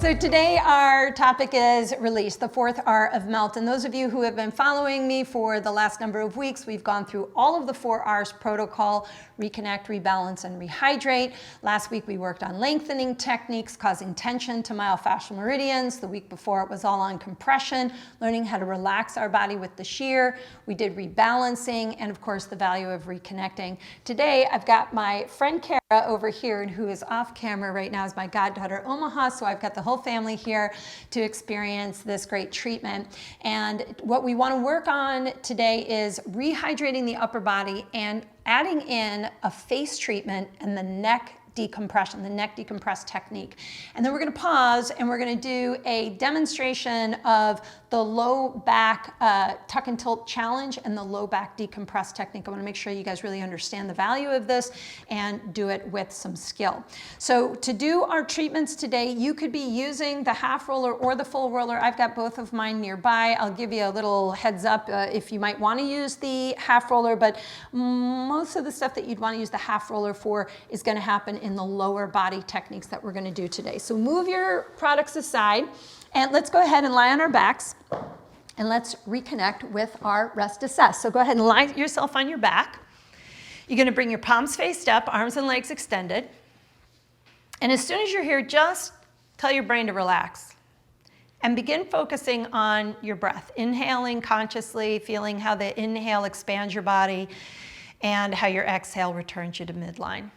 So today our topic is release, the fourth R of melt. And those of you who have been following me for the last number of weeks, we've gone through all of the 4Rs protocol: reconnect, rebalance, and rehydrate. Last week we worked on lengthening techniques, causing tension to myofascial meridians. The week before it was all on compression, learning how to relax our body with the shear. We did rebalancing, and of course the value of reconnecting. Today I've got my friend Kara over here, and who is off camera right now is my goddaughter Omaha, so I've got the whole family here to experience this great treatment. And what we want to work on today is rehydrating the upper body and adding in a face treatment and the neck decompression, the neck decompress technique. And then we're going to pause and we're going to do a demonstration of the low back tuck and tilt challenge and the low back decompress technique. I want to make sure you guys really understand the value of this and do it with some skill. So to do our treatments today, you could be using the half roller or the full roller. I've got both of mine nearby. I'll give you a little heads up if you might want to use the half roller, but most of the stuff that you'd want to use the half roller for is going to happen in the lower body techniques that we're going to do today. So move your products aside and let's go ahead and lie on our backs and let's reconnect with our rest assess. So go ahead and lie yourself on your back. You're going to bring your palms faced up, arms and legs extended. And as soon as you're here, just tell your brain to relax and begin focusing on your breath. Inhaling consciously, feeling how the inhale expands your body and how your exhale returns you to midline.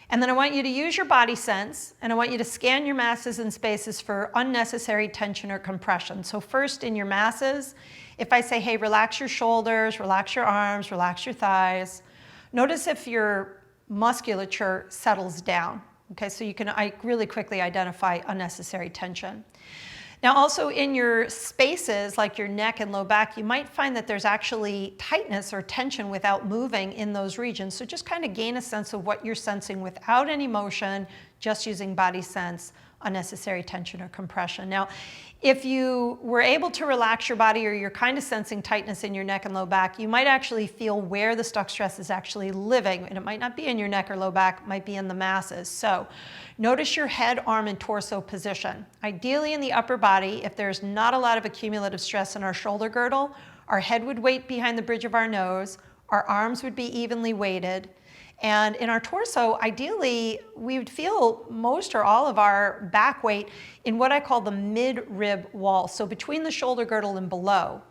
And then I want you to use your body sense, and I want you to scan your masses and spaces for unnecessary tension or compression. So first, in your masses, if I say, hey, relax your shoulders, relax your arms, relax your thighs, notice if your musculature settles down. Okay, so you can really quickly identify unnecessary tension. Now also in your spaces, like your neck and low back, you might find that there's actually tightness or tension without moving in those regions. So just kind of gain a sense of what you're sensing without any motion, just using body sense, unnecessary tension or compression. Now, if you were able to relax your body or you're kind of sensing tightness in your neck and low back, you might actually feel where the stuck stress is actually living. And it might not be in your neck or low back, it might be in the masses. So notice your head, arm, and torso position. Ideally in the upper body, if there's not a lot of accumulative stress in our shoulder girdle, our head would weight behind the bridge of our nose, our arms would be evenly weighted, and in our torso, ideally, we would feel most or all of our back weight in what I call the mid-rib wall, so between the shoulder girdle and below.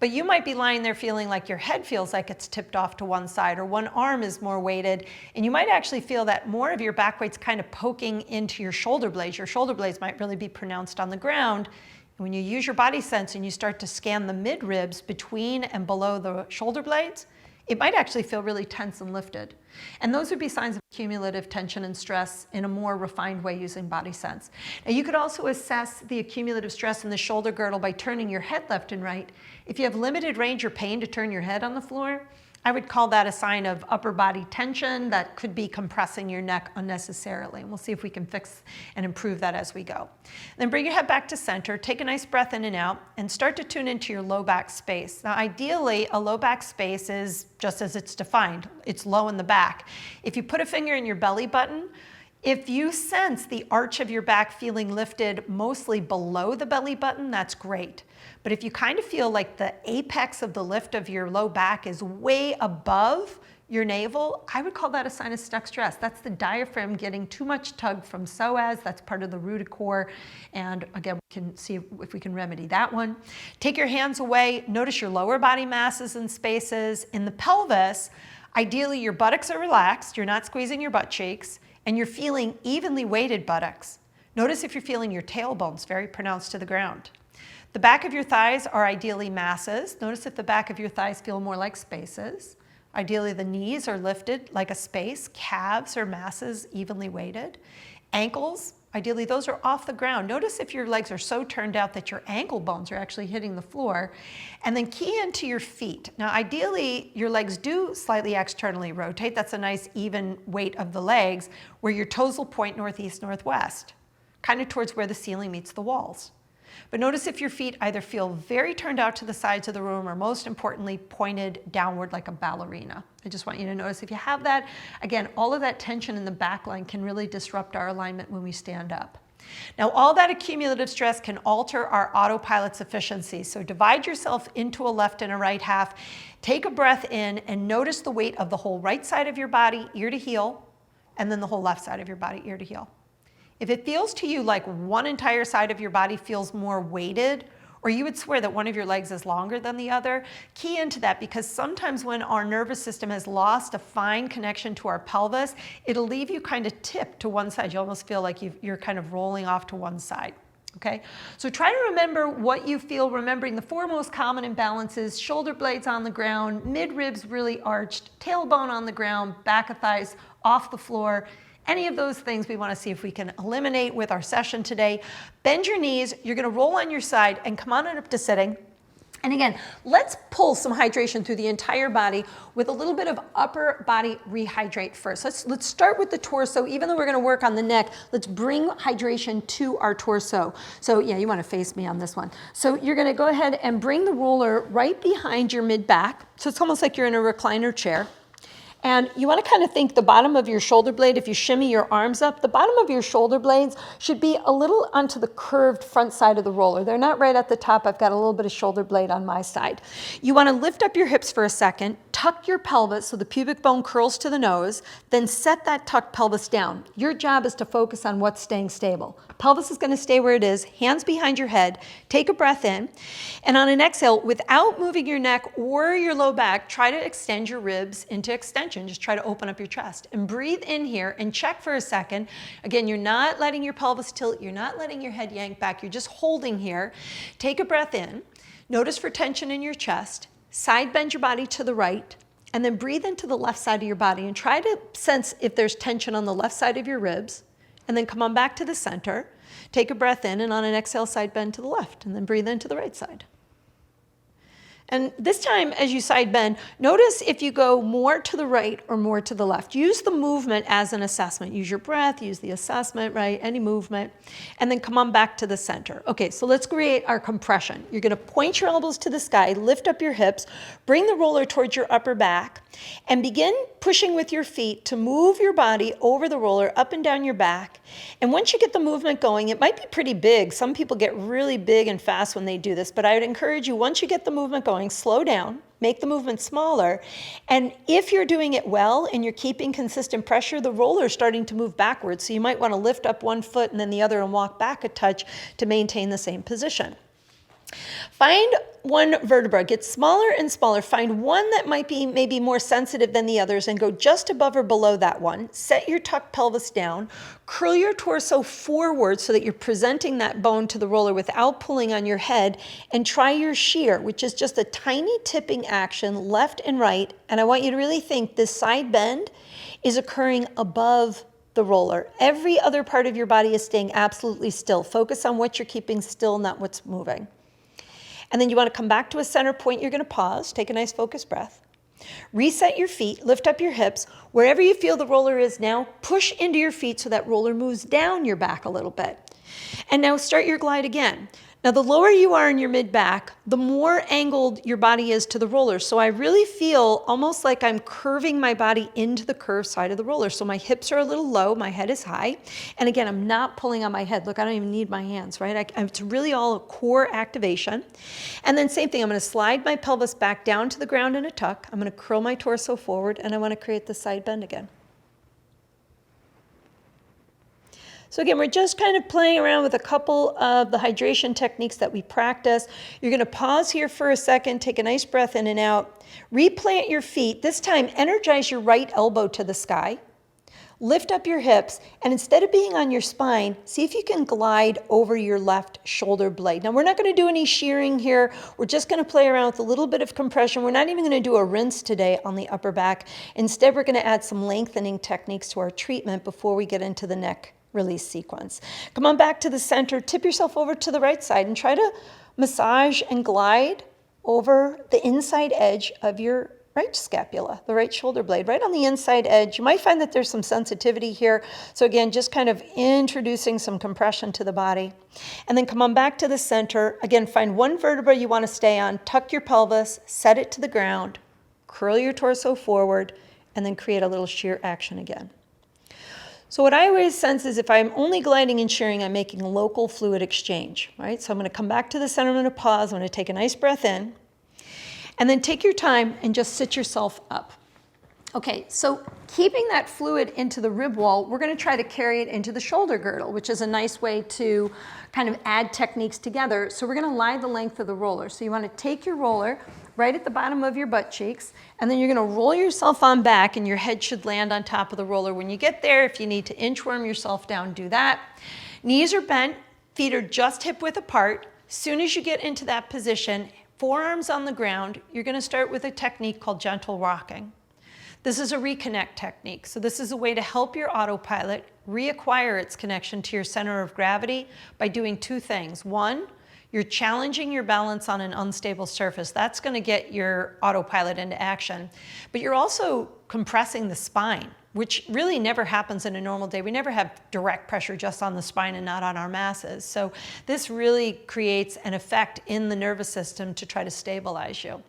But you might be lying there feeling like your head feels like it's tipped off to one side, or one arm is more weighted, and you might actually feel that more of your back weight's kind of poking into your shoulder blades. Your shoulder blades might really be pronounced on the ground. And when you use your body sense and you start to scan the mid-ribs between and below the shoulder blades, it might actually feel really tense and lifted. And those would be signs of cumulative tension and stress in a more refined way using body sense. Now you could also assess the accumulative stress in the shoulder girdle by turning your head left and right. If you have limited range or pain to turn your head on the floor, I would call that a sign of upper body tension that could be compressing your neck unnecessarily. And we'll see if we can fix and improve that as we go. Then bring your head back to center, take a nice breath in and out, and start to tune into your low back space. Now ideally, a low back space is just as it's defined. It's low in the back. If you put a finger in your belly button, if you sense the arch of your back feeling lifted mostly below the belly button, that's great. But if you kind of feel like the apex of the lift of your low back is way above your navel, I would call that a sign of stuck stress. That's the diaphragm getting too much tug from psoas. That's part of the rooted core. And again, we can see if we can remedy that one. Take your hands away. Notice your lower body masses and spaces. In the pelvis, ideally your buttocks are relaxed. You're not squeezing your butt cheeks. And you're feeling evenly weighted buttocks. Notice if you're feeling your tailbones very pronounced to the ground. The back of your thighs are ideally masses. Notice if the back of your thighs feel more like spaces. Ideally the knees are lifted like a space. Calves are masses evenly weighted. Ankles, ideally those are off the ground. Notice if your legs are so turned out that your ankle bones are actually hitting the floor. And then key into your feet. Now ideally your legs do slightly externally rotate. That's a nice even weight of the legs where your toes will point northeast, northwest, kind of towards where the ceiling meets the walls. But notice if your feet either feel very turned out to the sides of the room or most importantly pointed downward like a ballerina. I just want you to notice if you have that. Again, all of that tension in the back line can really disrupt our alignment when we stand up. Now, all that accumulative stress can alter our autopilot's efficiency. So divide yourself into a left and a right half. Take a breath in and notice the weight of the whole right side of your body, ear to heel, and then the whole left side of your body, ear to heel. If it feels to you like one entire side of your body feels more weighted, or you would swear that one of your legs is longer than the other, key into that, because sometimes when our nervous system has lost a fine connection to our pelvis, it'll leave you kind of tipped to one side. You almost feel like you're kind of rolling off to one side. Okay, so try to remember what you feel, remembering the four most common imbalances: shoulder blades on the ground, mid-ribs really arched, tailbone on the ground, back of thighs off the floor. Any of those things we want to see if we can eliminate with our session today. Bend your knees, you're going to roll on your side and come on up to sitting. And again, let's pull some hydration through the entire body with a little bit of upper body rehydrate first. Let's start with the torso. Even though we're going to work on the neck, let's bring hydration to our torso. So yeah, you want to face me on this one. So you're going to go ahead and bring the roller right behind your mid back. So it's almost like you're in a recliner chair. And you want to kind of think the bottom of your shoulder blade, if you shimmy your arms up, the bottom of your shoulder blades should be a little onto the curved front side of the roller. They're not right at the top. I've got a little bit of shoulder blade on my side. You want to lift up your hips for a second, tuck your pelvis so the pubic bone curls to the nose, then set that tucked pelvis down. Your job is to focus on what's staying stable. Pelvis is going to stay where it is, hands behind your head, take a breath in, and on an exhale, without moving your neck or your low back, try to extend your ribs into extension. Just try to open up your chest and breathe in here and check for a second. Again, you're not letting your pelvis tilt, you're not letting your head yank back, you're just holding here. Take a breath in, notice for tension in your chest, side bend your body to the right, and then breathe into the left side of your body and try to sense if there's tension on the left side of your ribs, and then come on back to the center. Take a breath in, and on an exhale, side bend to the left, and then breathe into the right side. And this time, as you side bend, notice if you go more to the right or more to the left. Use the movement as an assessment. Use your breath, use the assessment, right? Any movement. And then come on back to the center. Okay, so let's create our compression. You're going to point your elbows to the sky, lift up your hips, bring the roller towards your upper back, and begin pushing with your feet to move your body over the roller, up and down your back. And once you get the movement going, it might be pretty big. Some people get really big and fast when they do this, but I would encourage you, once you get the movement going, slow down, make the movement smaller, and if you're doing it well and you're keeping consistent pressure, the roller is starting to move backwards, so you might want to lift up one foot and then the other and walk back a touch to maintain the same position. Find one vertebra, get smaller and smaller. Find one that might be maybe more sensitive than the others and go just above or below that one. Set your tucked pelvis down. Curl your torso forward so that you're presenting that bone to the roller without pulling on your head. And try your shear, which is just a tiny tipping action left and right. And I want you to really think this side bend is occurring above the roller. Every other part of your body is staying absolutely still. Focus on what you're keeping still, not what's moving. And then you want to come back to a center point. You're going to pause, take a nice focused breath. Reset your feet, lift up your hips. Wherever you feel the roller is now, push into your feet so that roller moves down your back a little bit. And now start your glide again. Now, the lower you are in your mid-back, the more angled your body is to the roller. So I really feel almost like I'm curving my body into the curved side of the roller. So my hips are a little low, my head is high. And again, I'm not pulling on my head. Look, I don't even need my hands, right? It's really all a core activation. And then same thing, I'm going to slide my pelvis back down to the ground in a tuck. I'm going to curl my torso forward, and I want to create the side bend again. So again, we're just kind of playing around with a couple of the hydration techniques that we practice. You're going to pause here for a second, take a nice breath in and out. Replant your feet. This time, energize your right elbow to the sky. Lift up your hips, and instead of being on your spine, see if you can glide over your left shoulder blade. Now, we're not going to do any shearing here. We're just going to play around with a little bit of compression. We're not even going to do a rinse today on the upper back. Instead, we're going to add some lengthening techniques to our treatment before we get into the neck release sequence. Come on back to the center, tip yourself over to the right side and try to massage and glide over the inside edge of your right scapula, the right shoulder blade, right on the inside edge. You might find that there's some sensitivity here. So again, just kind of introducing some compression to the body. And then come on back to the center. Again, find one vertebra you want to stay on, tuck your pelvis, set it to the ground, curl your torso forward, and then create a little shear action again. So what I always sense is if I'm only gliding and shearing, I'm making local fluid exchange, right? So I'm going to come back to the center, I'm going to pause, I'm going to take a nice breath in, and then take your time and just sit yourself up. Okay, so keeping that fluid into the rib wall, we're going to try to carry it into the shoulder girdle, which is a nice way to kind of add techniques together. So we're going to lie the length of the roller. So you want to take your roller right at the bottom of your butt cheeks, and then you're going to roll yourself on back, and your head should land on top of the roller. When you get there, if you need to inchworm yourself down, do that. Knees are bent, feet are just hip width apart. Soon as you get into that position, forearms on the ground, you're going to start with a technique called gentle rocking. This is a reconnect technique. So this is a way to help your autopilot reacquire its connection to your center of gravity by doing two things. One, you're challenging your balance on an unstable surface. That's going to get your autopilot into action. But you're also compressing the spine, which really never happens in a normal day. We never have direct pressure just on the spine and not on our masses. So this really creates an effect in the nervous system to try to stabilize you.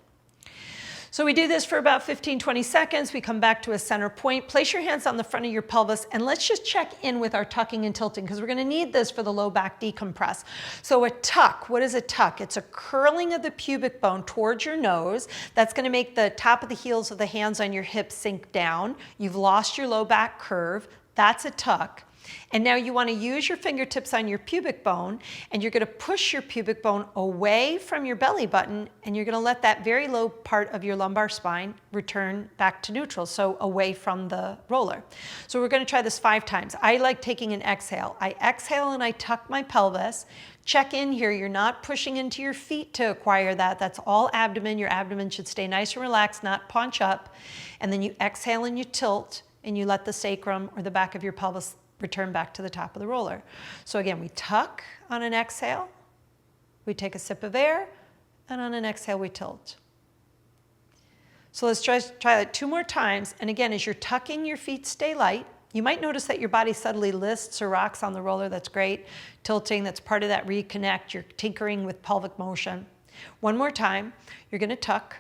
So we do this for about 15-20 seconds. We come back to a center point. Place your hands on the front of your pelvis, and let's just check in with our tucking and tilting, because we're going to need this for the low back decompress. So a tuck, what is a tuck? It's a curling of the pubic bone towards your nose. That's going to make the top of the heels of the hands on your hips sink down. You've lost your low back curve. That's a tuck. And now you want to use your fingertips on your pubic bone, and you're going to push your pubic bone away from your belly button, and you're going to let that very low part of your lumbar spine return back to neutral, so away from the roller. So we're going to try this 5 times. I like taking an exhale. I exhale and I tuck my pelvis. Check in here. You're not pushing into your feet to acquire that. That's all abdomen. Your abdomen should stay nice and relaxed, not paunch up. And then you exhale and you tilt, and you let the sacrum or the back of your pelvis return back to the top of the roller. So again, we tuck on an exhale, we take a sip of air, and on an exhale, we tilt. So let's try that 2 more times. And again, as you're tucking, your feet stay light. You might notice that your body subtly lifts or rocks on the roller. That's great. Tilting, that's part of that reconnect. You're tinkering with pelvic motion. 1 more time. You're going to tuck.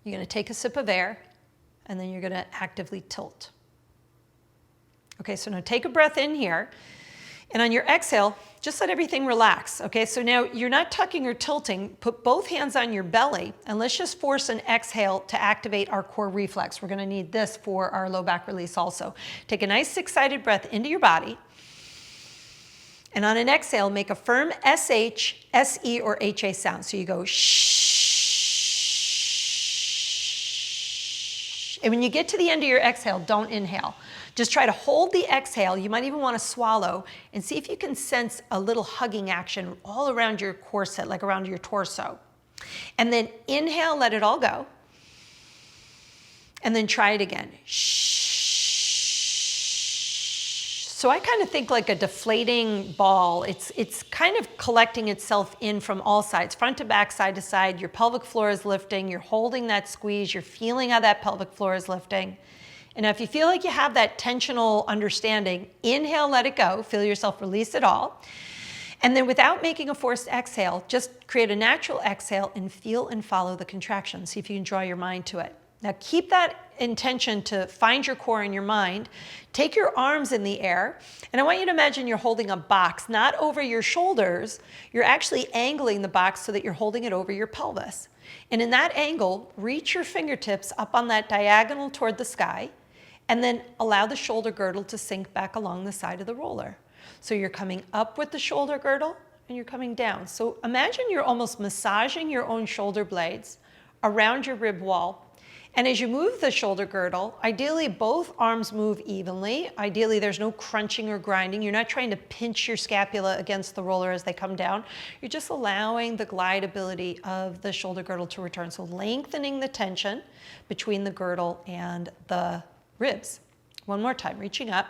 You're going to take a sip of air, and then you're going to actively tilt. Okay, so now take a breath in here, and on your exhale, just let everything relax. Okay, so now you're not tucking or tilting. Put both hands on your belly, and let's just force an exhale to activate our core reflex. We're going to need this for our low back release also. Take a nice 6-sided breath into your body, and on an exhale, make a firm SH, SE, or HA sound. So you go shh, and when you get to the end of your exhale, don't inhale. Just try to hold the exhale. You might even want to swallow, and see if you can sense a little hugging action all around your corset, like around your torso. And then inhale, let it all go. And then try it again. Shh. So I kind of think like a deflating ball. It's kind of collecting itself in from all sides, front to back, side to side. Your pelvic floor is lifting. You're holding that squeeze. You're feeling how that pelvic floor is lifting. And if you feel like you have that tensional understanding, inhale, let it go, feel yourself release it all. And then without making a forced exhale, just create a natural exhale and feel and follow the contraction. See if you can draw your mind to it. Now keep that intention to find your core in your mind. Take your arms in the air, and I want you to imagine you're holding a box, not over your shoulders. You're actually angling the box so that you're holding it over your pelvis. And in that angle, reach your fingertips up on that diagonal toward the sky, and then allow the shoulder girdle to sink back along the side of the roller. So you're coming up with the shoulder girdle, and you're coming down. So imagine you're almost massaging your own shoulder blades around your rib wall. And as you move the shoulder girdle, ideally both arms move evenly. Ideally there's no crunching or grinding. You're not trying to pinch your scapula against the roller as they come down. You're just allowing the glide ability of the shoulder girdle to return. So lengthening the tension between the girdle and the ribs. 1 more time, reaching up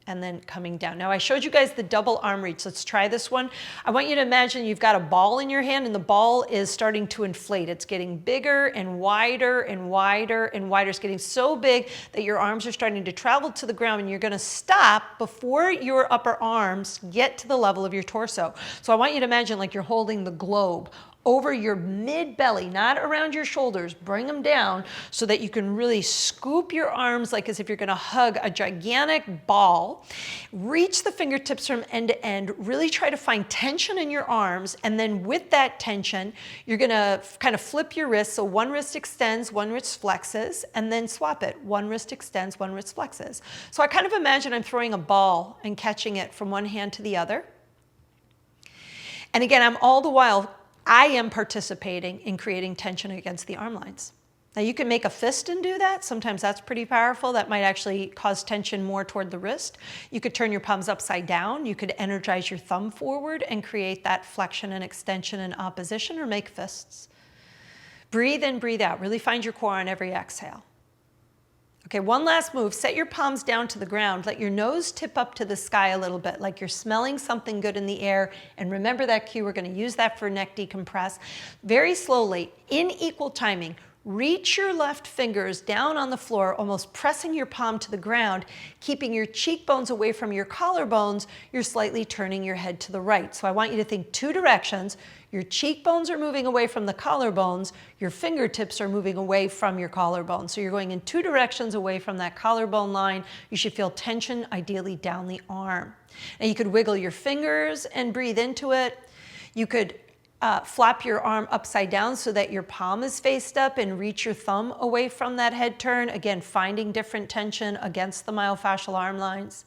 and then coming down. Now I showed you guys the double arm reach. Let's try this one. I want you to imagine you've got a ball in your hand, and the ball is starting to inflate. It's getting bigger and wider and wider and wider. It's getting so big that your arms are starting to travel to the ground, and you're going to stop before your upper arms get to the level of your torso. So I want you to imagine like you're holding the globe over your mid-belly, not around your shoulders. Bring them down so that you can really scoop your arms like as if you're gonna hug a gigantic ball. Reach the fingertips from end to end. Really try to find tension in your arms, and then with that tension, you're gonna kind of flip your wrists. So one wrist extends, one wrist flexes, and then swap it. One wrist extends, one wrist flexes. So I kind of imagine I'm throwing a ball and catching it from one hand to the other. And again, I'm all the while, I am participating in creating tension against the arm lines. Now you can make a fist and do that. Sometimes that's pretty powerful. That might actually cause tension more toward the wrist. You could turn your palms upside down. You could energize your thumb forward and create that flexion and extension in opposition, or make fists. Breathe in, breathe out. Really find your core on every exhale. Okay, one last move. Set your palms down to the ground. Let your nose tip up to the sky a little bit, like you're smelling something good in the air. And remember that cue. We're going to use that for neck decompress. Very slowly, in equal timing, reach your left fingers down on the floor, almost pressing your palm to the ground, keeping your cheekbones away from your collarbones. You're slightly turning your head to the right. So I want you to think two directions. Your cheekbones are moving away from the collarbones. Your fingertips are moving away from your collarbones. So you're going in two directions away from that collarbone line. You should feel tension, ideally down the arm. Now you could wiggle your fingers and breathe into it. You could flop your arm upside down so that your palm is faced up, and reach your thumb away from that head turn. Again, finding different tension against the myofascial arm lines.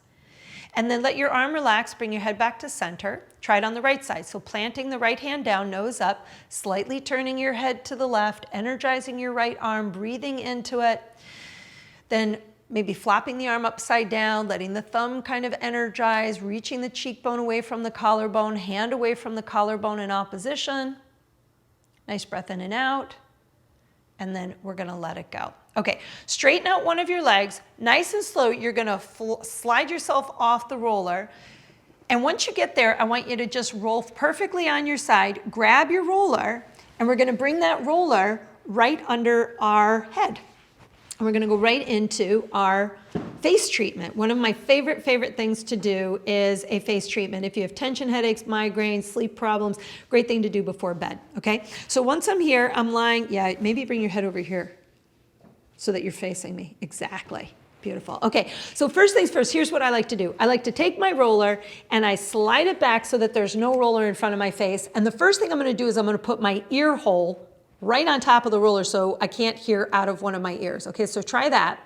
And then let your arm relax, bring your head back to center. Try it on the right side. So planting the right hand down, nose up, slightly turning your head to the left, energizing your right arm, breathing into it. Then maybe flopping the arm upside down, letting the thumb kind of energize, reaching the cheekbone away from the collarbone, hand away from the collarbone in opposition. Nice breath in and out. And then we're gonna let it go. Okay, straighten out one of your legs. Nice and slow, you're gonna slide yourself off the roller. And once you get there, I want you to just roll perfectly on your side, grab your roller, and we're gonna bring that roller right under our head. And we're gonna go right into our face treatment. One of my favorite things to do is a face treatment. If you have tension headaches, migraines, sleep problems, great thing to do before bed, okay? So once I'm here, I'm lying, yeah, maybe bring your head over here so that you're facing me. Exactly. Beautiful. Okay, so first things first, here's what I like to do. I like to take my roller and I slide it back so that there's no roller in front of my face. And the first thing I'm gonna do is I'm gonna put my ear hole right on top of the roller so I can't hear out of one of my ears. Okay, so try that.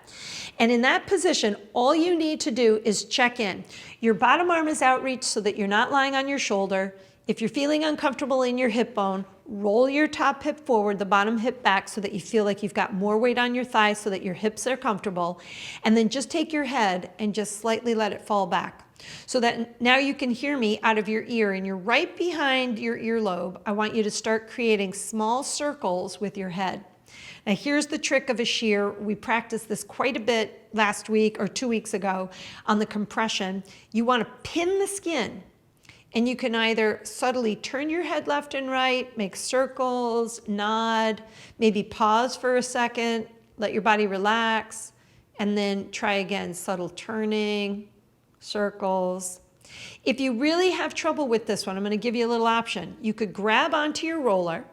And in that position, all you need to do is check in. Your bottom arm is outreached so that you're not lying on your shoulder. If you're feeling uncomfortable in your hip bone, roll your top hip forward, the bottom hip back so that you feel like you've got more weight on your thighs so that your hips are comfortable. And then just take your head and just slightly let it fall back. So that now you can hear me out of your ear, and you're right behind your earlobe. I want you to start creating small circles with your head. Now here's the trick of a shear. We practiced this quite a bit last week or 2 weeks ago on the compression. You want to pin the skin, and you can either subtly turn your head left and right, make circles, nod, maybe pause for a second, let your body relax, and then try again, subtle turning, circles. If you really have trouble with this one, I'm going to give you a little option. You could grab onto your roller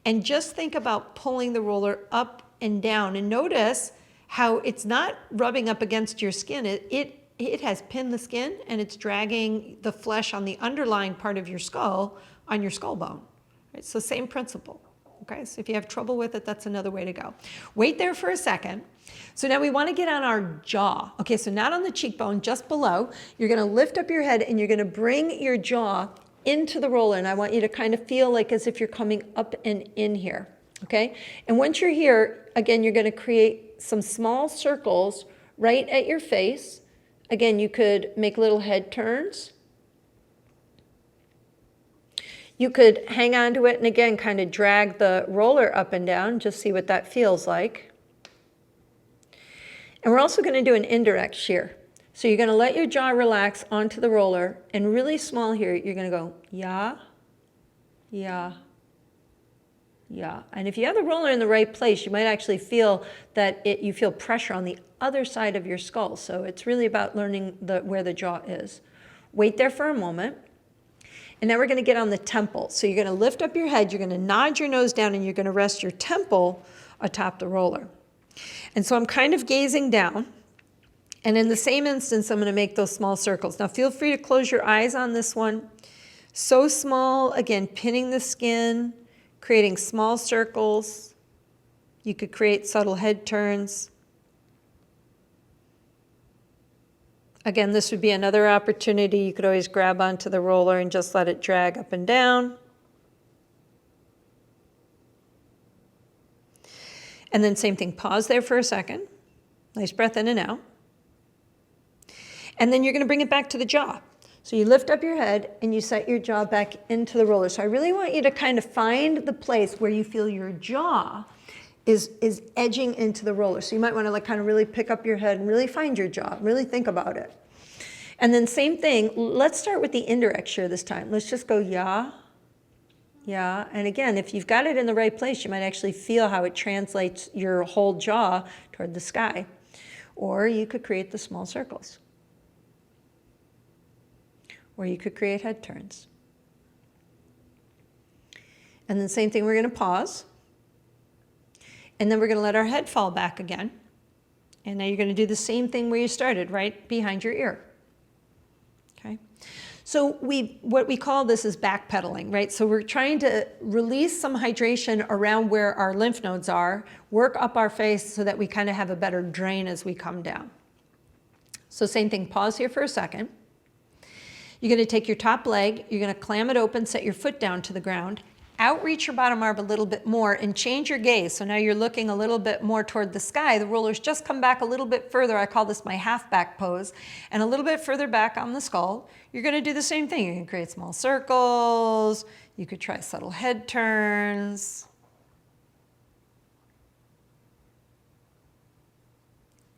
and just think about pulling the roller up and down, and notice how it's not rubbing up against your skin. It has pinned the skin, and it's dragging the flesh on the underlying part of your skull on your skull bone. Right? So same principle. Okay, so if you have trouble with it, that's another way to go. Wait there for a second. So now we want to get on our jaw. Okay, so not on the cheekbone, just below. You're going to lift up your head and you're going to bring your jaw into the roller. And I want you to kind of feel like as if you're coming up and in here. Okay, and once you're here, again, you're going to create some small circles right at your face. Again, you could make little head turns. You could hang on to it and again kind of drag the roller up and down, just see what that feels like. And we're also going to do an indirect shear. So you're going to let your jaw relax onto the roller, and really small here, you're going to go ya, ya, ya. And if you have the roller in the right place, you might actually feel that you feel pressure on the other side of your skull. So it's really about learning where the jaw is. Wait there for a moment. And now we're going to get on the temple. So you're going to lift up your head, you're going to nod your nose down, and you're going to rest your temple atop the roller. And so I'm kind of gazing down. And in the same instance, I'm going to make those small circles. Now feel free to close your eyes on this one. So small, again, pinning the skin, creating small circles. You could create subtle head turns. Again, this would be another opportunity. You could always grab onto the roller and just let it drag up and down. And then same thing, pause there for a second. Nice breath in and out. And then you're going to bring it back to the jaw. So you lift up your head and you set your jaw back into the roller. So I really want you to kind of find the place where you feel your jaw is edging into the roller. So you might want to like kind of really pick up your head and really find your jaw, really think about it. And then same thing, let's start with the indirect shear this time. Let's just go ya, ya. And again, if you've got it in the right place, you might actually feel how it translates your whole jaw toward the sky. Or you could create the small circles. Or you could create head turns. And then same thing, we're going to pause. And then we're going to let our head fall back again. And now you're going to do the same thing where you started, right behind your ear. Okay? So what we call this is backpedaling, right? So we're trying to release some hydration around where our lymph nodes are, work up our face so that we kind of have a better drain as we come down. So same thing, pause here for a second. You're going to take your top leg, you're going to clam it open, set your foot down to the ground, outreach your bottom arm a little bit more and change your gaze. So now you're looking a little bit more toward the sky. The rollers just come back a little bit further. I call this my half back pose. And a little bit further back on the skull. You're going to do the same thing. You can create small circles. You could try subtle head turns.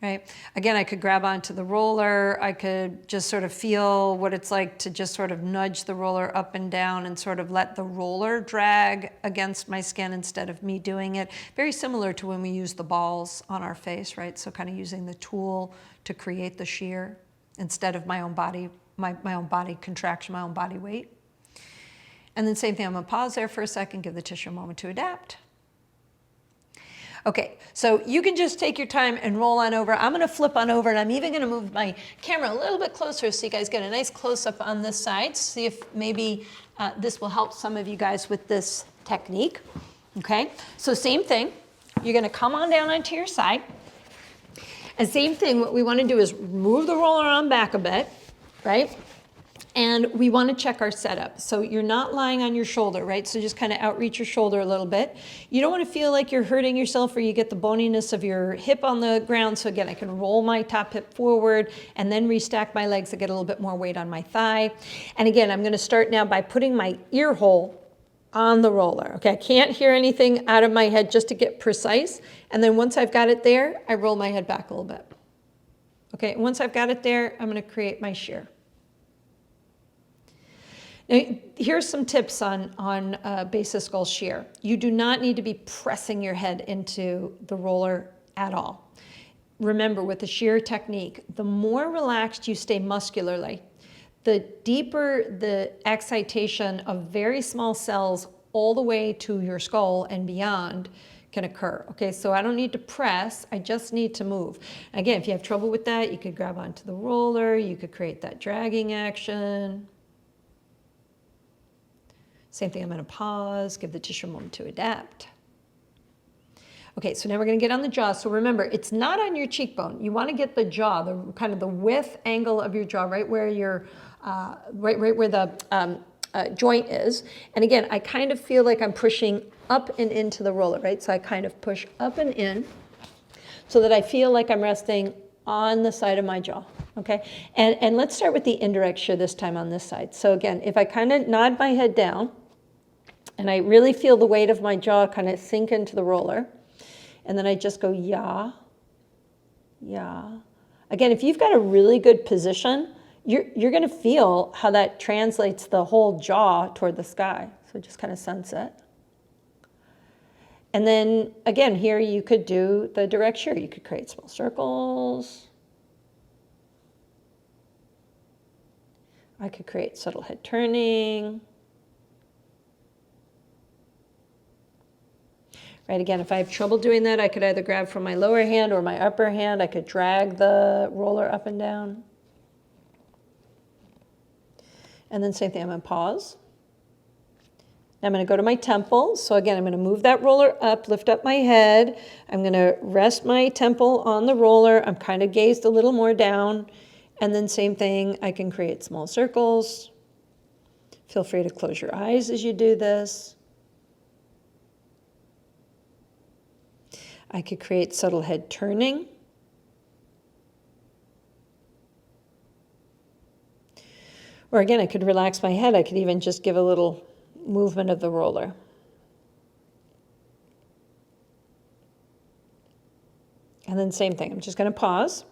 Right? Again, I could grab onto the roller. I could just sort of feel what it's like to just sort of nudge the roller up and down and sort of let the roller drag against my skin instead of me doing it. Very similar to when we use the balls on our face, right? So kind of using the tool to create the shear instead of my own body, my own body contraction, my own body weight. And then same thing, I'm gonna pause there for a second, give the tissue a moment to adapt. Okay, so you can just take your time and roll on over. I'm going to flip on over, and I'm even going to move my camera a little bit closer so you guys get a nice close-up on this side. See if maybe this will help some of you guys with this technique. Okay, so same thing. You're going to come on down onto your side. And same thing, what we want to do is move the roller on back a bit, right? And we want to check our setup. So you're not lying on your shoulder, right? So just kind of outreach your shoulder a little bit. You don't want to feel like you're hurting yourself or you get the boniness of your hip on the ground. So again, I can roll my top hip forward and then restack my legs to get a little bit more weight on my thigh. And again, I'm going to start now by putting my ear hole on the roller. Okay, I can't hear anything out of my head just to get precise. And then once I've got it there, I roll my head back a little bit. Okay, once I've got it there, I'm going to create my shear. Now, here's some tips on base of skull shear. You do not need to be pressing your head into the roller at all. Remember, with the shear technique, the more relaxed you stay muscularly, the deeper the excitation of very small cells all the way to your skull and beyond can occur. Okay, so I don't need to press, I just need to move. Again, if you have trouble with that, you could grab onto the roller, you could create that dragging action. Same thing, I'm going to pause, give the tissue a moment to adapt. Okay, so now we're going to get on the jaw. So remember, it's not on your cheekbone. You want to get the jaw, the kind of the width angle of your jaw, right where your, right where the joint is. And again, I kind of feel like I'm pushing up and into the roller, right? So I kind of push up and in so that I feel like I'm resting on the side of my jaw. Okay, and let's start with the indirect shear this time on this side. So again, if I kind of nod my head down, and I really feel the weight of my jaw kind of sink into the roller, and then I just go ya, ya. Again, if you've got a really good position, you're going to feel how that translates the whole jaw toward the sky. So just kind of sunset. And then again, here you could do the direct shear. You could create small circles. I could create subtle head turning. right? Again, if I have trouble doing that, I could either grab from my lower hand or my upper hand. I could drag the roller up and down. And then same thing, I'm going to pause. I'm going to go to my temple. So again, I'm going to move that roller up, lift up my head. I'm going to rest my temple on the roller. I'm kind of gazed a little more down. And then same thing, I can create small circles. Feel free to close your eyes as you do this. I could create subtle head turning. Or again, I could relax my head. I could even just give a little movement of the roller. And then same thing, I'm just going to pause.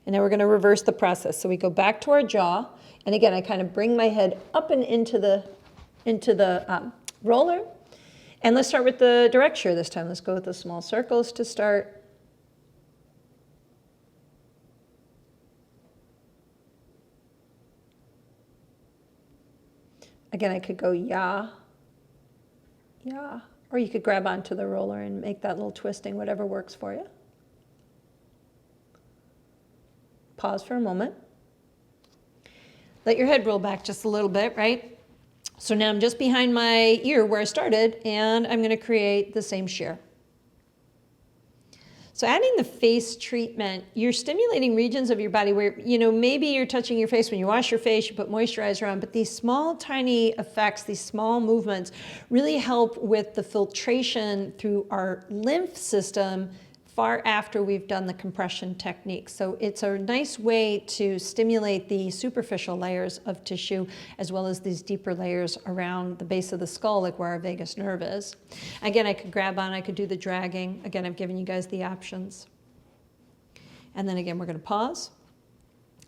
And then we're going to reverse the process. So we go back to our jaw. And again, I kind of bring my head up and into the roller. And let's start with the direct shear this time. Let's go with the small circles to start. Again, I could go ya, ya, or you could grab onto the roller and make that little twisting, whatever works for you. Pause for a moment. Let your head roll back just a little bit, right? So now I'm just behind my ear where I started, and I'm going to create the same shear. So adding the face treatment, you're stimulating regions of your body where, maybe you're touching your face when you wash your face, you put moisturizer on, but these small, tiny effects, these small movements really help with the filtration through our lymph system far after we've done the compression technique. So it's a nice way to stimulate the superficial layers of tissue as well as these deeper layers around the base of the skull, like where our vagus nerve is. Again, I could grab on, I could do the dragging. Again, I've given you guys the options. And then again, we're going to pause.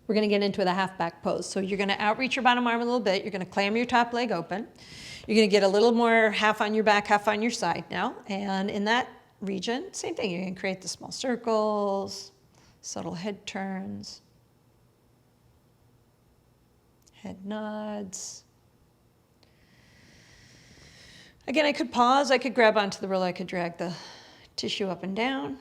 We're going to get into the half back pose. So you're going to outreach your bottom arm a little bit. You're going to clam your top leg open. You're going to get a little more half on your back, half on your side now. And in that region, same thing, you can create the small circles, subtle head turns, head nods. Again, I could pause, I could grab onto the roller, I could drag the tissue up and down.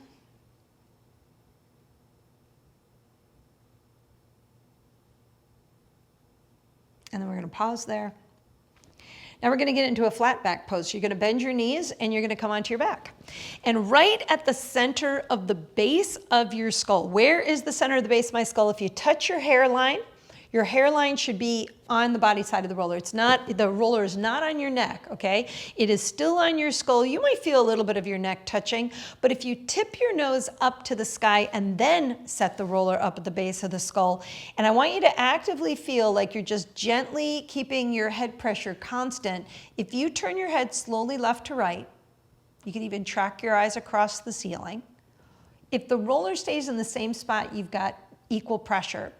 And then we're going to pause there. Now we're going to get into a flat back pose. So you're going to bend your knees and you're going to come onto your back. And right at the center of the base of your skull, where is the center of the base of my skull? If you touch your hairline should be on the body side of the roller. It's not, the roller is not on your neck, okay? It is still on your skull. You might feel a little bit of your neck touching, but if you tip your nose up to the sky and then set the roller up at the base of the skull, and I want you to actively feel like you're just gently keeping your head pressure constant. If you turn your head slowly left to right, you can even track your eyes across the ceiling. If the roller stays in the same spot, you've got equal pressure.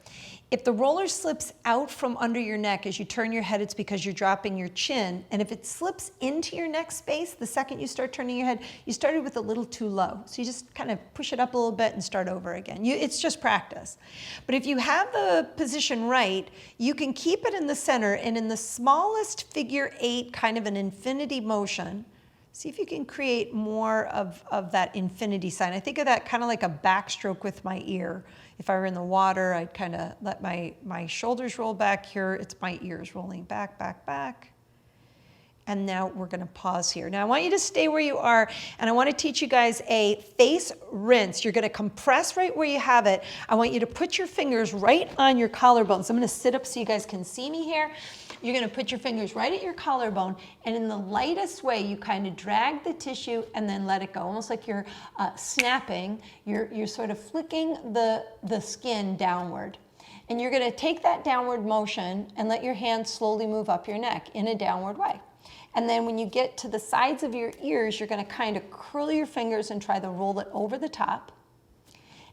If the roller slips out from under your neck as you turn your head, it's because you're dropping your chin. And if it slips into your neck space, the second you start turning your head, you started with a little too low. So you just kind of push it up a little bit and start over again. It's just practice. But if you have the position right, you can keep it in the center and in the smallest figure 8, kind of an infinity motion, see if you can create more of that infinity sign. I think of that kind of like a backstroke with my ear. If I were in the water, I'd kind of let my shoulders roll back here. It's my ears rolling back, back, back. And now we're going to pause here. Now I want you to stay where you are, and I want to teach you guys a face rinse. You're going to compress right where you have it. I want you to put your fingers right on your collarbones. I'm going to sit up so you guys can see me here. You're going to put your fingers right at your collarbone, and in the lightest way, you kind of drag the tissue and then let it go, almost like you're snapping. You're sort of flicking the skin downward. And you're going to take that downward motion and let your hands slowly move up your neck in a downward way. And then when you get to the sides of your ears, you're going to kind of curl your fingers and try to roll it over the top.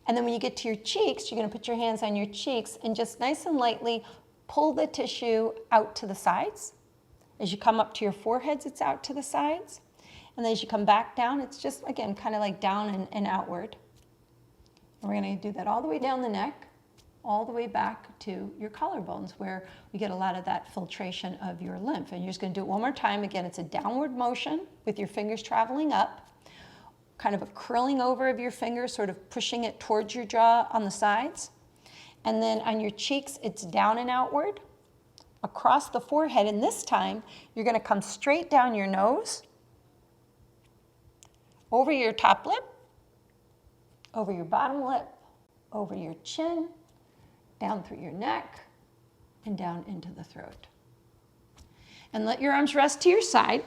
And then when you get to your cheeks, you're going to put your hands on your cheeks and just nice and lightly pull the tissue out to the sides. As you come up to your foreheads, it's out to the sides. And then as you come back down, it's just, again, kind of like down and outward. And we're going to do that all the way down the neck. all the way back to your collarbones where we get a lot of that filtration of your lymph. And you're just going to do it one more time. Again, it's a downward motion with your fingers traveling up, kind of a curling over of your fingers, sort of pushing it towards your jaw on the sides. And then on your cheeks, it's down and outward, across the forehead. And this time, you're going to come straight down your nose, over your top lip, over your bottom lip, over your chin, down through your neck, and down into the throat. And let your arms rest to your side.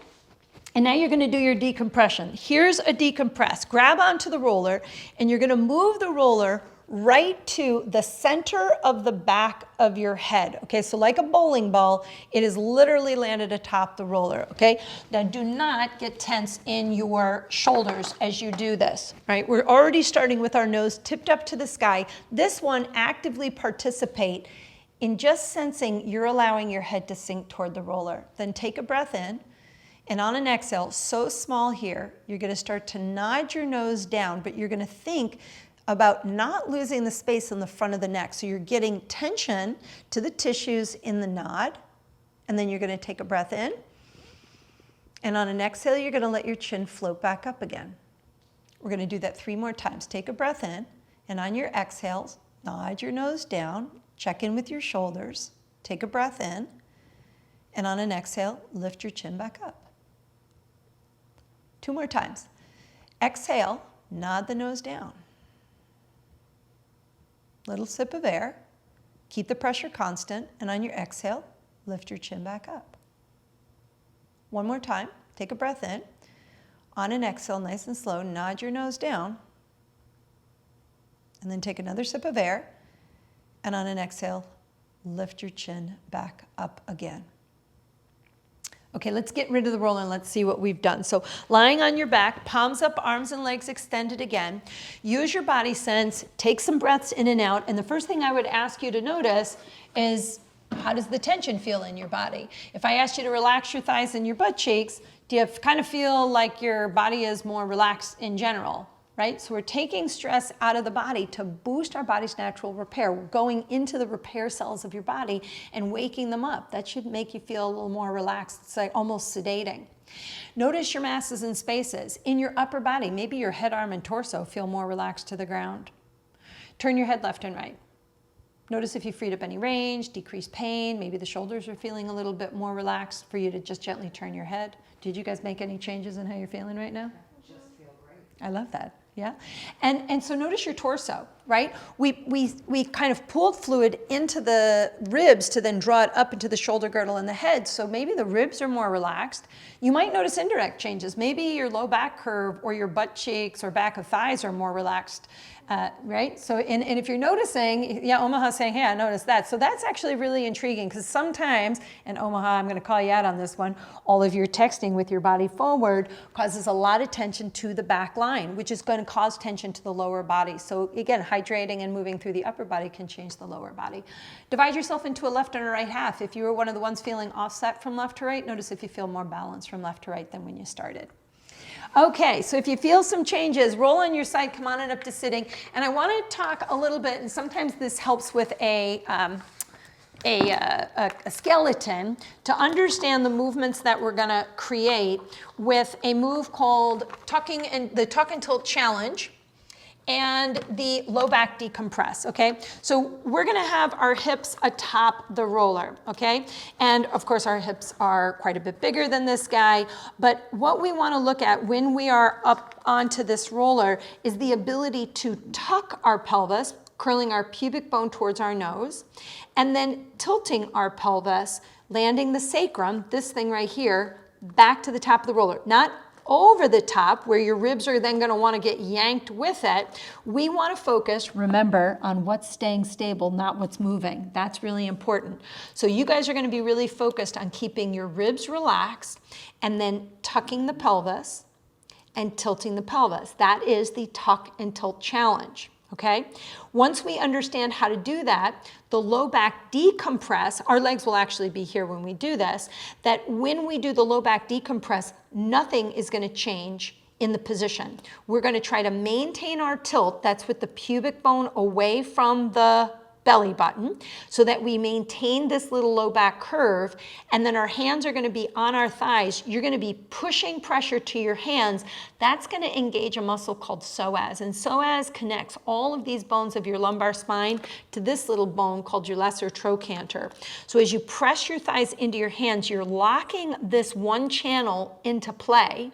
And now you're going to do your decompression. Here's a decompress. Grab onto the roller, and you're going to move the roller right to the center of the back of your head. Okay, so like a bowling ball, it is literally landed atop the roller. Okay, now do not get tense in your shoulders as you do this. Right, we're already starting with our nose tipped up to the sky. This one, actively participate in just sensing you're allowing your head to sink toward the roller. Then take a breath in. And on an exhale, so small here, you're going to start to nod your nose down, but you're going to think about not losing the space in the front of the neck. So you're getting tension to the tissues in the nod, and then you're going to take a breath in. And on an exhale, you're going to let your chin float back up again. We're going to do that 3 more times. Take a breath in, and on your exhales, nod your nose down, check in with your shoulders, take a breath in, and on an exhale, lift your chin back up. 2 more times. Exhale, nod the nose down. Little sip of air. Keep the pressure constant, and on your exhale, lift your chin back up. 1 more time. Take a breath in. On an exhale, nice and slow, nod your nose down. And then take another sip of air. And on an exhale, lift your chin back up again. Okay, let's get rid of the roller and let's see what we've done. So lying on your back, palms up, arms and legs extended again. Use your body sense, take some breaths in and out. And the first thing I would ask you to notice is, how does the tension feel in your body? If I asked you to relax your thighs and your butt cheeks, do you kind of feel like your body is more relaxed in general? Right? So we're taking stress out of the body to boost our body's natural repair. We're going into the repair cells of your body and waking them up. That should make you feel a little more relaxed. It's like almost sedating. Notice your masses and spaces. In your upper body, maybe your head, arm, and torso feel more relaxed to the ground. Turn your head left and right. Notice if you freed up any range, decreased pain, maybe the shoulders are feeling a little bit more relaxed for you to just gently turn your head. Did you guys make any changes in how you're feeling right now? Just feel great. I love that. Yeah, and so notice your torso, right? We kind of pulled fluid into the ribs to then draw it up into the shoulder girdle and the head. So maybe the ribs are more relaxed. You might notice indirect changes. Maybe your low back curve or your butt cheeks or back of thighs are more relaxed, right? So, and if you're noticing, yeah, Omaha's saying, hey, I noticed that. So that's actually really intriguing because sometimes, and Omaha, I'm going to call you out on this one, all of your texting with your body forward causes a lot of tension to the back line, which is going to cause tension to the lower body. So again, hydrating and moving through the upper body can change the lower body. Divide yourself into a left and a right half. If you were one of the ones feeling offset from left to right, notice if you feel more balanced from left to right than when you started. Okay, so if you feel some changes, roll on your side, come on up to sitting. And I want to talk a little bit, and sometimes this helps with a skeleton to understand the movements that we're going to create with a move called the tuck and tilt challenge and the low back decompress, okay? So we're gonna have our hips atop the roller, okay? And of course our hips are quite a bit bigger than this guy, but what we wanna look at when we are up onto this roller is the ability to tuck our pelvis, curling our pubic bone towards our nose, and then tilting our pelvis, landing the sacrum, this thing right here, back to the top of the roller. Not over the top where your ribs are then going to want to get yanked with it. We want to focus, remember, on what's staying stable, not what's moving. That's really important. So you guys are going to be really focused on keeping your ribs relaxed and then tucking the pelvis and tilting the pelvis. That is the tuck and tilt challenge. Okay? Once we understand how to do that, the low back decompress, our legs will actually be here when we do this, that when we do the low back decompress, nothing is going to change in the position. We're going to try to maintain our tilt, that's with the pubic bone away from the belly button so that we maintain this little low back curve, and then our hands are going to be on our thighs. You're going to be pushing pressure to your hands. That's going to engage a muscle called psoas, and psoas connects all of these bones of your lumbar spine to this little bone called your lesser trochanter. So as you press your thighs into your hands, you're locking this one channel into play,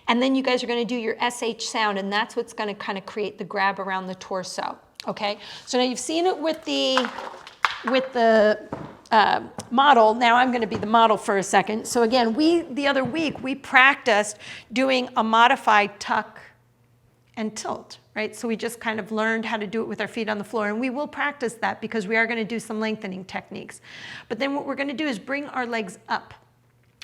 and then you guys are going to do your SH sound, and that's what's going to kind of create the grab around the torso. Okay, so now you've seen it with the model. Now I'm going to be the model for a second. So again, the other week we practiced doing a modified tuck and tilt, right? So we just kind of learned how to do it with our feet on the floor, and we will practice that because we are going to do some lengthening techniques. But then what we're going to do is bring our legs up.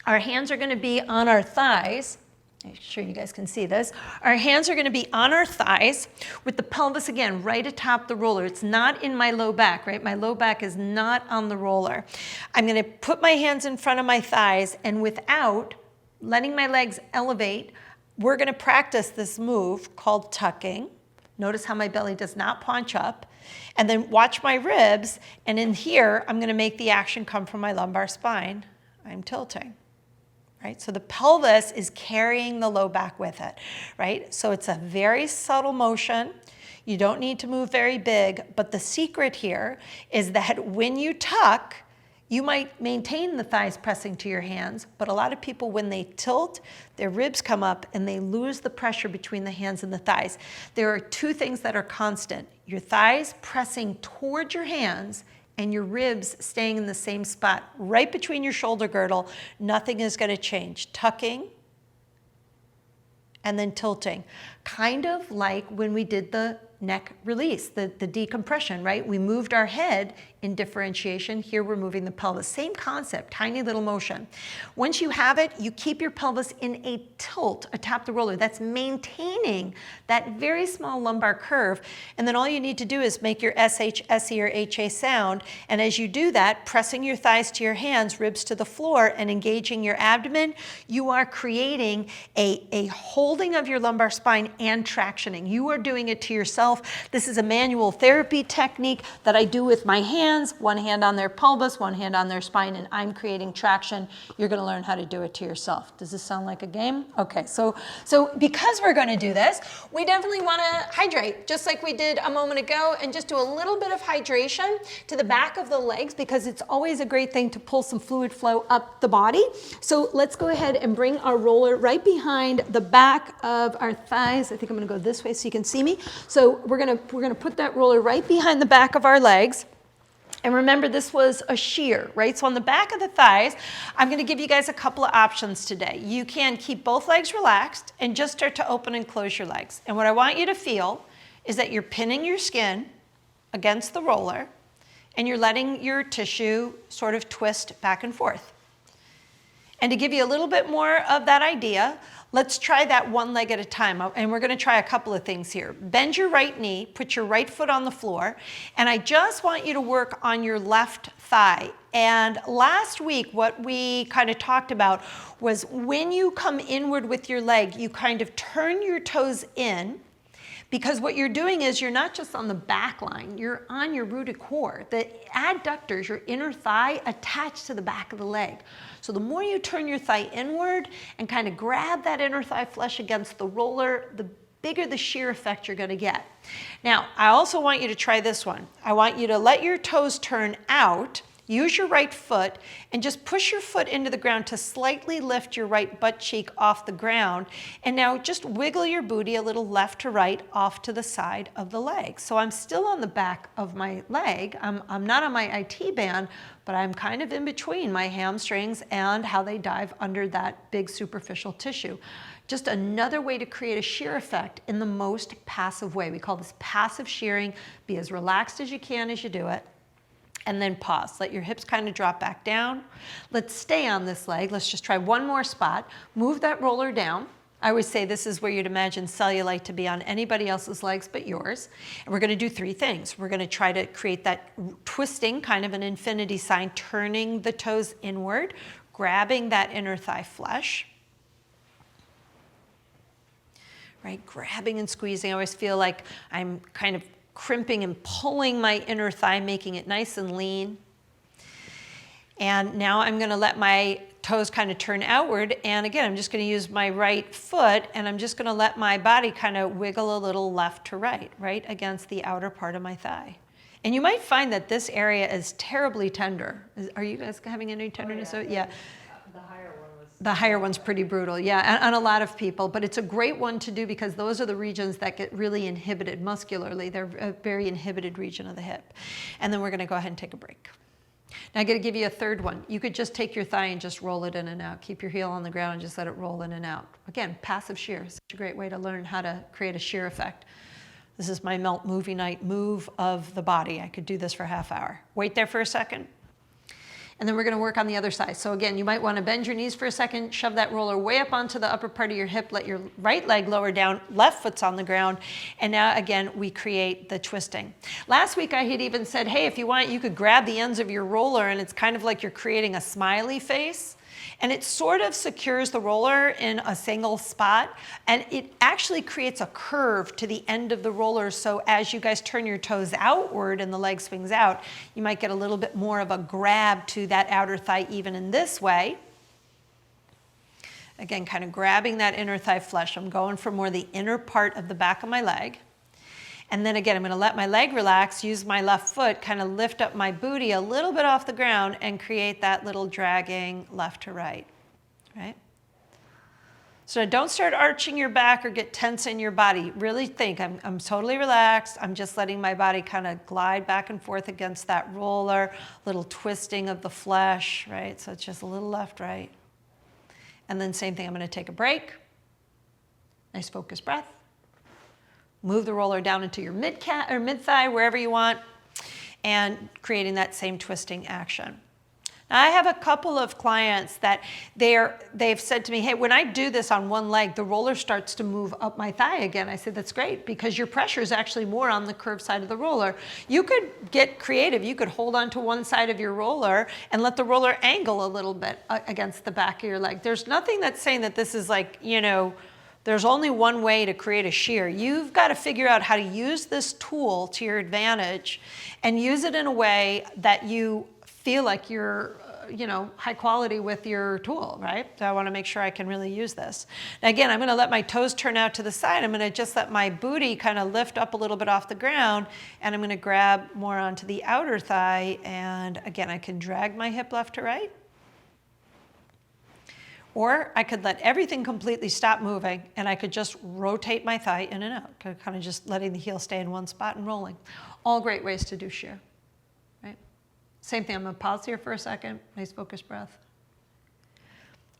Our hands are going to be on our thighs. I'm sure you guys can see this. Our hands are going to be on our thighs with the pelvis, again, right atop the roller. It's not in my low back, right? My low back is not on the roller. I'm going to put my hands in front of my thighs, and without letting my legs elevate, we're going to practice this move called tucking. Notice how my belly does not paunch up. And then watch my ribs, and in here, I'm going to make the action come from my lumbar spine. I'm tilting. Right? So the pelvis is carrying the low back with it, right? So it's a very subtle motion. You don't need to move very big, but the secret here is that when you tuck, you might maintain the thighs pressing to your hands, but a lot of people, when they tilt, their ribs come up and they lose the pressure between the hands and the thighs. There are two things that are constant: your thighs pressing toward your hands and your ribs staying in the same spot, right between your shoulder girdle. Nothing is going to change. Tucking and then tilting. Kind of like when we did the neck release, the decompression, right? We moved our head in differentiation. Here we're moving the pelvis. Same concept, tiny little motion. Once you have it, you keep your pelvis in a tilt atop the roller. That's maintaining that very small lumbar curve. And then all you need to do is make your SH, SE, or HA sound. And as you do that, pressing your thighs to your hands, ribs to the floor, and engaging your abdomen, you are creating a holding of your lumbar spine and tractioning. You are doing it to yourself. This is a manual therapy technique that I do with my hands, one hand on their pelvis, one hand on their spine, and I'm creating traction. You're going to learn how to do it to yourself. Does this sound like a game? Okay, so because we're going to do this, we definitely want to hydrate, just like we did a moment ago, and just do a little bit of hydration to the back of the legs, because it's always a great thing to pull some fluid flow up the body. So let's go ahead and bring our roller right behind the back of our thighs. I think I'm going to go this way so you can see me. So we're gonna put that roller right behind the back of our legs. And remember, this was a shear, right? So on the back of the thighs, I'm gonna give you guys a couple of options today. You can keep both legs relaxed and just start to open and close your legs. And what I want you to feel is that you're pinning your skin against the roller and you're letting your tissue sort of twist back and forth. And to give you a little bit more of that idea, let's try that one leg at a time. And we're going to try a couple of things here. Bend your right knee, put your right foot on the floor, and I just want you to work on your left thigh. And last week, what we kind of talked about was when you come inward with your leg, you kind of turn your toes in, because what you're doing is you're not just on the back line, you're on your rooted core. The adductors, your inner thigh, attached to the back of the leg. So the more you turn your thigh inward and kind of grab that inner thigh flesh against the roller, the bigger the shear effect you're going to get. Now, I also want you to try this one. I want you to let your toes turn out. Use your right foot and just push your foot into the ground to slightly lift your right butt cheek off the ground. And now just wiggle your booty a little left to right off to the side of the leg. So I'm still on the back of my leg. I'm not on my IT band, but I'm kind of in between my hamstrings and how they dive under that big superficial tissue. Just another way to create a shear effect in the most passive way. We call this passive shearing. Be as relaxed as you can as you do it. And then pause. Let your hips kind of drop back down. Let's stay on this leg. Let's just try one more spot. Move that roller down. I always say this is where you'd imagine cellulite to be on anybody else's legs but yours. And we're going to do three things. We're going to try to create that twisting, kind of an infinity sign, turning the toes inward, grabbing that inner thigh flesh. Right? Grabbing and squeezing. I always feel like I'm kind of crimping and pulling my inner thigh, making it nice and lean. And now I'm going to let my toes kind of turn outward. And again, I'm just going to use my right foot, and I'm just going to let my body kind of wiggle a little left to right, right against the outer part of my thigh. And you might find that this area is terribly tender. Are you guys having any tenderness? Oh, yeah. The higher one's pretty brutal, yeah, on a lot of people. But it's a great one to do because those are the regions that get really inhibited muscularly. They're a very inhibited region of the hip. And then we're going to go ahead and take a break. Now I'm going to give you a third one. You could just take your thigh and just roll it in and out. Keep your heel on the ground and just let it roll in and out. Again, passive shear. Such a great way to learn how to create a shear effect. This is my melt movie night move of the body. I could do this for a half hour. Wait there for a second. And then we're going to work on the other side. So again, you might want to bend your knees for a second, shove that roller way up onto the upper part of your hip, let your right leg lower down, left foot's on the ground, and now again, we create the twisting. Last week I had even said, hey, if you want, you could grab the ends of your roller, and it's kind of like you're creating a smiley face. And it sort of secures the roller in a single spot, and it actually creates a curve to the end of the roller, so as you guys turn your toes outward and the leg swings out, you might get a little bit more of a grab to that outer thigh even in this way. Again, kind of grabbing that inner thigh flesh. I'm going for more the inner part of the back of my leg. And then again, I'm going to let my leg relax, use my left foot, kind of lift up my booty a little bit off the ground and create that little dragging left to right, right? So don't start arching your back or get tense in your body. Really think, I'm totally relaxed. I'm just letting my body kind of glide back and forth against that roller, little twisting of the flesh, right? So it's just a little left, right. And then same thing, I'm going to take a break. Nice focused breath. Move the roller down into your mid-calf or mid-thigh, wherever you want, and creating that same twisting action. Now, I have a couple of clients that they've said to me, hey, when I do this on one leg, the roller starts to move up my thigh again. I said, that's great, because your pressure is actually more on the curved side of the roller. You could get creative. You could hold on to one side of your roller and let the roller angle a little bit against the back of your leg. There's nothing that's saying that this is like, you know, there's only one way to create a shear. You've got to figure out how to use this tool to your advantage and use it in a way that you feel like you're, you know, high quality with your tool, right? So I want to make sure I can really use this. Now again, I'm going to let my toes turn out to the side. I'm going to just let my booty kind of lift up a little bit off the ground, and I'm going to grab more onto the outer thigh. And again, I can drag my hip left to right. Or I could let everything completely stop moving, and I could just rotate my thigh in and out, kind of just letting the heel stay in one spot and rolling. All great ways to do shear, right? Same thing, I'm going to pause here for a second. Nice focused breath.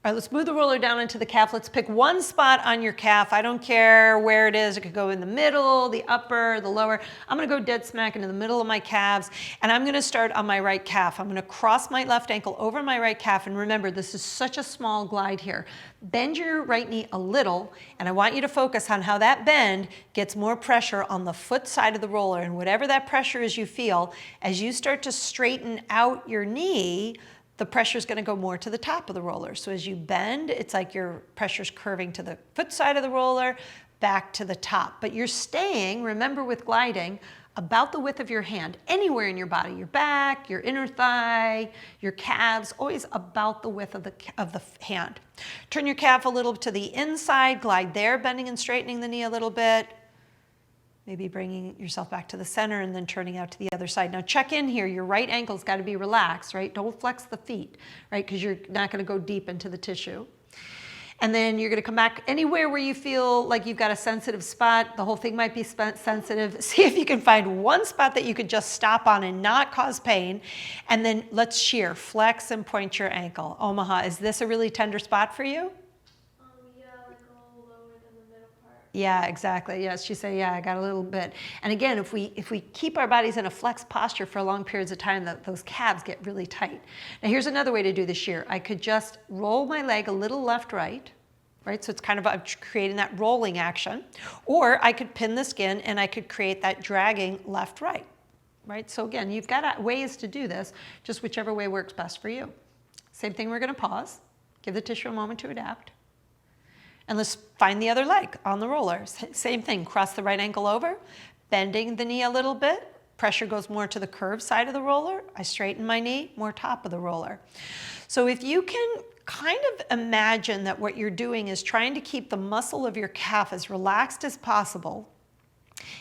All right, let's move the roller down into the calf. Let's pick one spot on your calf. I don't care where it is. It could go in the middle, the upper, the lower. I'm going to go dead smack into the middle of my calves, and I'm going to start on my right calf. I'm going to cross my left ankle over my right calf, and remember, this is such a small glide here. Bend your right knee a little, and I want you to focus on how that bend gets more pressure on the foot side of the roller, and whatever that pressure is you feel, as you start to straighten out your knee, the pressure is going to go more to the top of the roller. So as you bend, it's like your pressure's curving to the foot side of the roller, back to the top. But you're staying, remember with gliding, about the width of your hand, anywhere in your body, your back, your inner thigh, your calves, always about the width of the hand. Turn your calf a little to the inside, glide there, bending and straightening the knee a little bit. Maybe bringing yourself back to the center and then turning out to the other side. Now check in here, your right ankle's got to be relaxed, right? Don't flex the feet, right? Because you're not going to go deep into the tissue. And then you're going to come back anywhere where you feel like you've got a sensitive spot. The whole thing might be sensitive. See if you can find one spot that you could just stop on and not cause pain. And then let's shear, flex and point your ankle. Omaha, is this a really tender spot for you? Yeah, exactly. Yes, she said, yeah, I got a little bit. And again, if we keep our bodies in a flexed posture for long periods of time, those calves get really tight. Now, here's another way to do the shear. I could just roll my leg a little left-right, right? So it's kind of creating that rolling action. Or I could pin the skin and I could create that dragging left-right, right? So again, you've got ways to do this, just whichever way works best for you. Same thing, we're going to pause. Give the tissue a moment to adapt. And let's find the other leg on the roller. Same thing, cross the right ankle over, bending the knee a little bit. Pressure goes more to the curved side of the roller. I straighten my knee, more top of the roller. So if you can kind of imagine that what you're doing is trying to keep the muscle of your calf as relaxed as possible,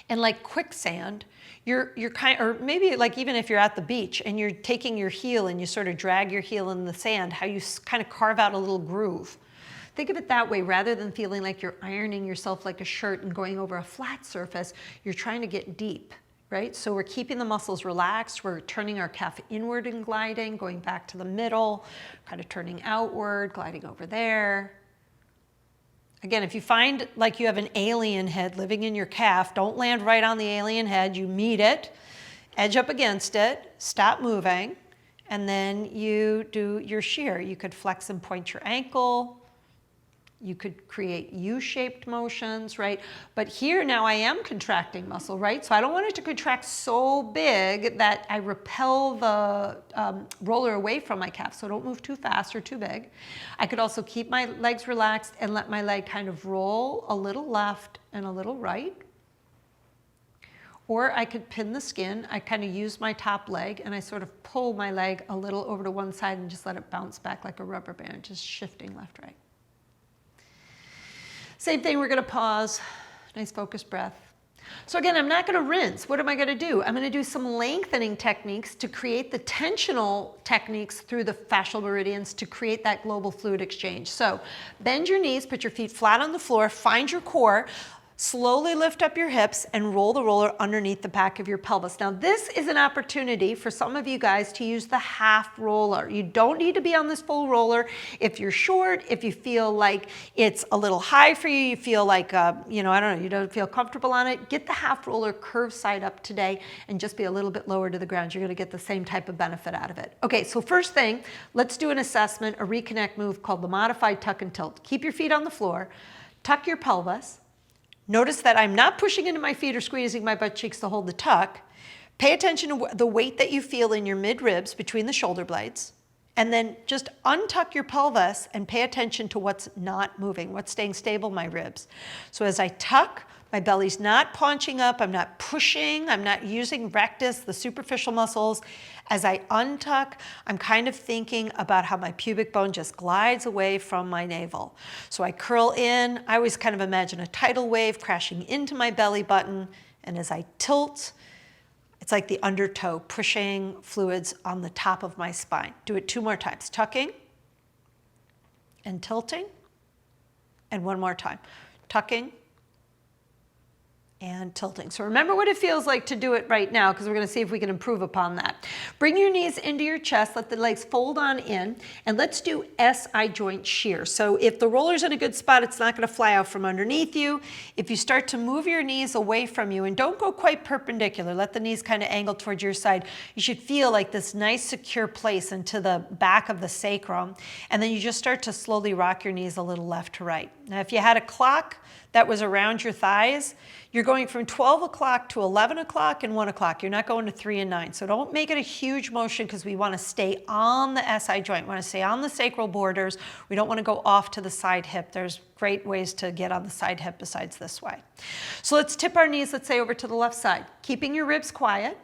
and like quicksand, you're kind, or maybe like even if you're at the beach and you're taking your heel and you sort of drag your heel in the sand, how you kind of carve out a little groove. Think of it that way, rather than feeling like you're ironing yourself like a shirt and going over a flat surface, you're trying to get deep, right? So we're keeping the muscles relaxed, we're turning our calf inward and gliding, going back to the middle, kind of turning outward, gliding over there. Again, if you find like you have an alien head living in your calf, don't land right on the alien head. You meet it, edge up against it, stop moving, and then you do your shear. You could flex and point your ankle. You could create U-shaped motions, right? But here now I am contracting muscle, right? So I don't want it to contract so big that I repel the roller away from my calf. So don't move too fast or too big. I could also keep my legs relaxed and let my leg kind of roll a little left and a little right. Or I could pin the skin. I kind of use my top leg and I sort of pull my leg a little over to one side and just let it bounce back like a rubber band, just shifting left, right. Same thing, we're going to pause. Nice focused breath. So again, I'm not going to rinse. What am I going to do? I'm going to do some lengthening techniques to create the tensional techniques through the fascial meridians to create that global fluid exchange. So bend your knees, put your feet flat on the floor, find your core. Slowly lift up your hips and roll the roller underneath the back of your pelvis. Now this is an opportunity for some of you guys to use the half roller. You don't need to be on this full roller. If you're short, if you feel like it's a little high for you, you feel like, you know, I don't know, you don't feel comfortable on it, get the half roller curved side up today and just be a little bit lower to the ground. You're gonna get the same type of benefit out of it. Okay, so first thing, let's do an assessment, a reconnect move called the modified tuck and tilt. Keep your feet on the floor, tuck your pelvis. Notice that I'm not pushing into my feet or squeezing my butt cheeks to hold the tuck. Pay attention to the weight that you feel in your mid-ribs between the shoulder blades. And then just untuck your pelvis and pay attention to what's not moving, what's staying stable in my ribs. So as I tuck, my belly's not paunching up, I'm not pushing, I'm not using rectus, the superficial muscles. As I untuck, I'm kind of thinking about how my pubic bone just glides away from my navel. So I curl in, I always kind of imagine a tidal wave crashing into my belly button, and as I tilt, it's like the undertow pushing fluids on the top of my spine. Do it 2 more times, tucking and tilting, and 1 more time, tucking and tilting. So remember what it feels like to do it right now, because we're going to see if we can improve upon that. Bring your knees into your chest, let the legs fold on in, and let's do SI joint shear. So if the roller's in a good spot, it's not going to fly out from underneath you. If you start to move your knees away from you, and don't go quite perpendicular, let the knees kind of angle towards your side, you should feel like this nice secure place into the back of the sacrum, and then you just start to slowly rock your knees a little left to right. Now if you had a clock that was around your thighs, you're going from 12 o'clock to 11 o'clock and 1 o'clock. You're not going to 3 and 9. So don't make it a huge motion, because we want to stay on the SI joint. We want to stay on the sacral borders. We don't want to go off to the side hip. There's great ways to get on the side hip besides this way. So let's tip our knees, let's say over to the left side. Keeping your ribs quiet.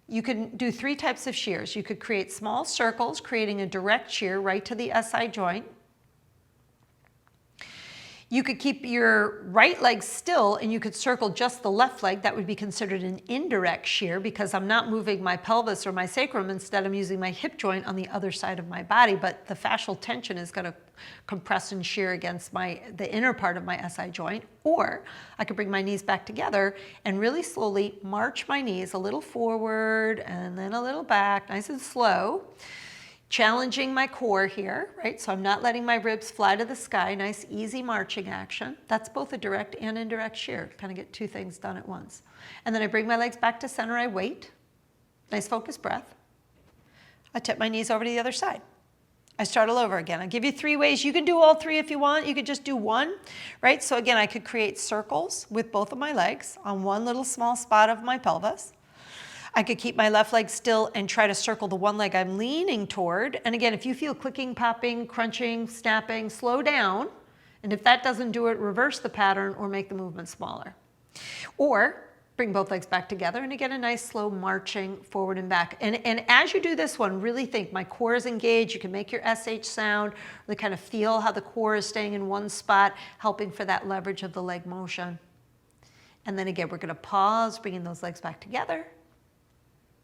You can do 3 types of shears. You could create small circles, creating a direct shear right to the SI joint. You could keep your right leg still and you could circle just the left leg. That would be considered an indirect shear, because I'm not moving my pelvis or my sacrum. Instead, I'm using my hip joint on the other side of my body, but the fascial tension is going to compress and shear against the inner part of my SI joint. Or I could bring my knees back together and really slowly march my knees a little forward and then a little back, nice and slow. Challenging my core here, right? So I'm not letting my ribs fly to the sky. Nice, easy marching action. That's both a direct and indirect shear. Kind of get 2 things done at once. And then I bring my legs back to center. I wait. Nice focused breath. I tip my knees over to the other side. I start all over again. I'll give you 3 ways. You can do all 3 if you want. You could just do 1, right? So again, I could create circles with both of my legs on one little small spot of my pelvis. I could keep my left leg still and try to circle the one leg I'm leaning toward. And again, if you feel clicking, popping, crunching, snapping, slow down. And if that doesn't do it, reverse the pattern or make the movement smaller. Or Bring both legs back together, and again, a nice slow marching forward and back. And as you do this one, really think my core is engaged. You can make your SH sound, really kind of feel how the core is staying in one spot, helping for that leverage of the leg motion. And then again, we're going to pause, bringing those legs back together.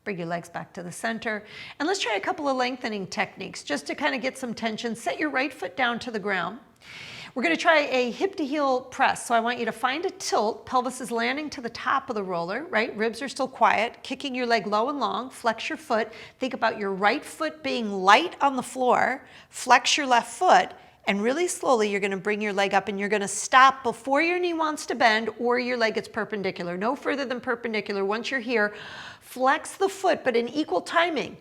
Bring your legs back to the center. And let's try a couple of lengthening techniques just to kind of get some tension. Set your right foot down to the ground. We're going to try a hip to heel press. So I want you to find a tilt. Pelvis is landing to the top of the roller, right? Ribs are still quiet. Kicking your leg low and long. Flex your foot. Think about your right foot being light on the floor. Flex your left foot. And really slowly, you're going to bring your leg up and you're going to stop before your knee wants to bend or your leg gets perpendicular. No further than perpendicular. Once you're here, flex the foot, but in equal timing.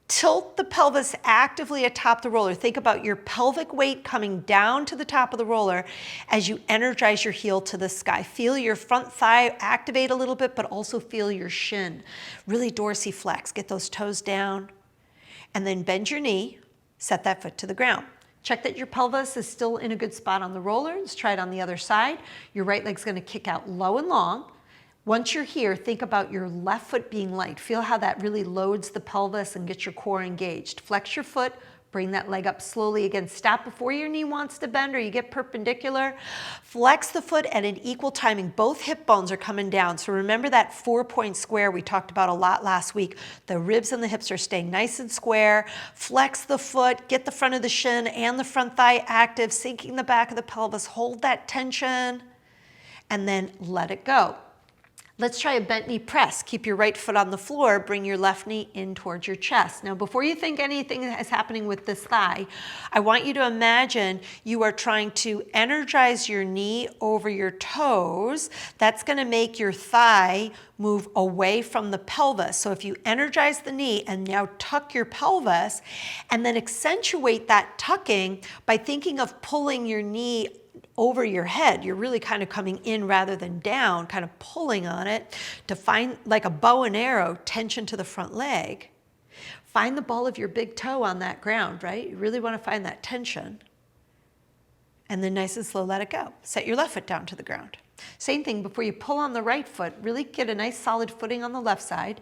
Tilt the pelvis actively atop the roller. Think about your pelvic weight coming down to the top of the roller as you energize your heel to the sky. Feel your front thigh activate a little bit, but also feel your shin. Really dorsiflex. Get those toes down. And then bend your knee. Set that foot to the ground. Check that your pelvis is still in a good spot on the roller. Let's try it on the other side. Your right leg's going to kick out low and long. Once you're here, think about your left foot being light. Feel how that really loads the pelvis and gets your core engaged. Flex your foot, bring that leg up slowly. Again, stop before your knee wants to bend or you get perpendicular. Flex the foot at an equal timing. Both hip bones are coming down. So remember that 4-point square we talked about a lot last week. The ribs and the hips are staying nice and square. Flex the foot, get the front of the shin and the front thigh active, sinking the back of the pelvis. Hold that tension and then let it go. Let's try a bent knee press. Keep your right foot on the floor, bring your left knee in towards your chest. Now, before you think anything is happening with this thigh, I want you to imagine you are trying to energize your knee over your toes. That's going to make your thigh move away from the pelvis. So if you energize the knee and now tuck your pelvis, and then accentuate that tucking by thinking of pulling your knee over your head. You're really kind of coming in rather than down, kind of pulling on it to find, like a bow and arrow, tension to the front leg. Find the ball of your big toe on that ground, right? You really want to find that tension. And then nice and slow, let it go. Set your left foot down to the ground. Same thing, before you pull on the right foot, really get a nice solid footing on the left side.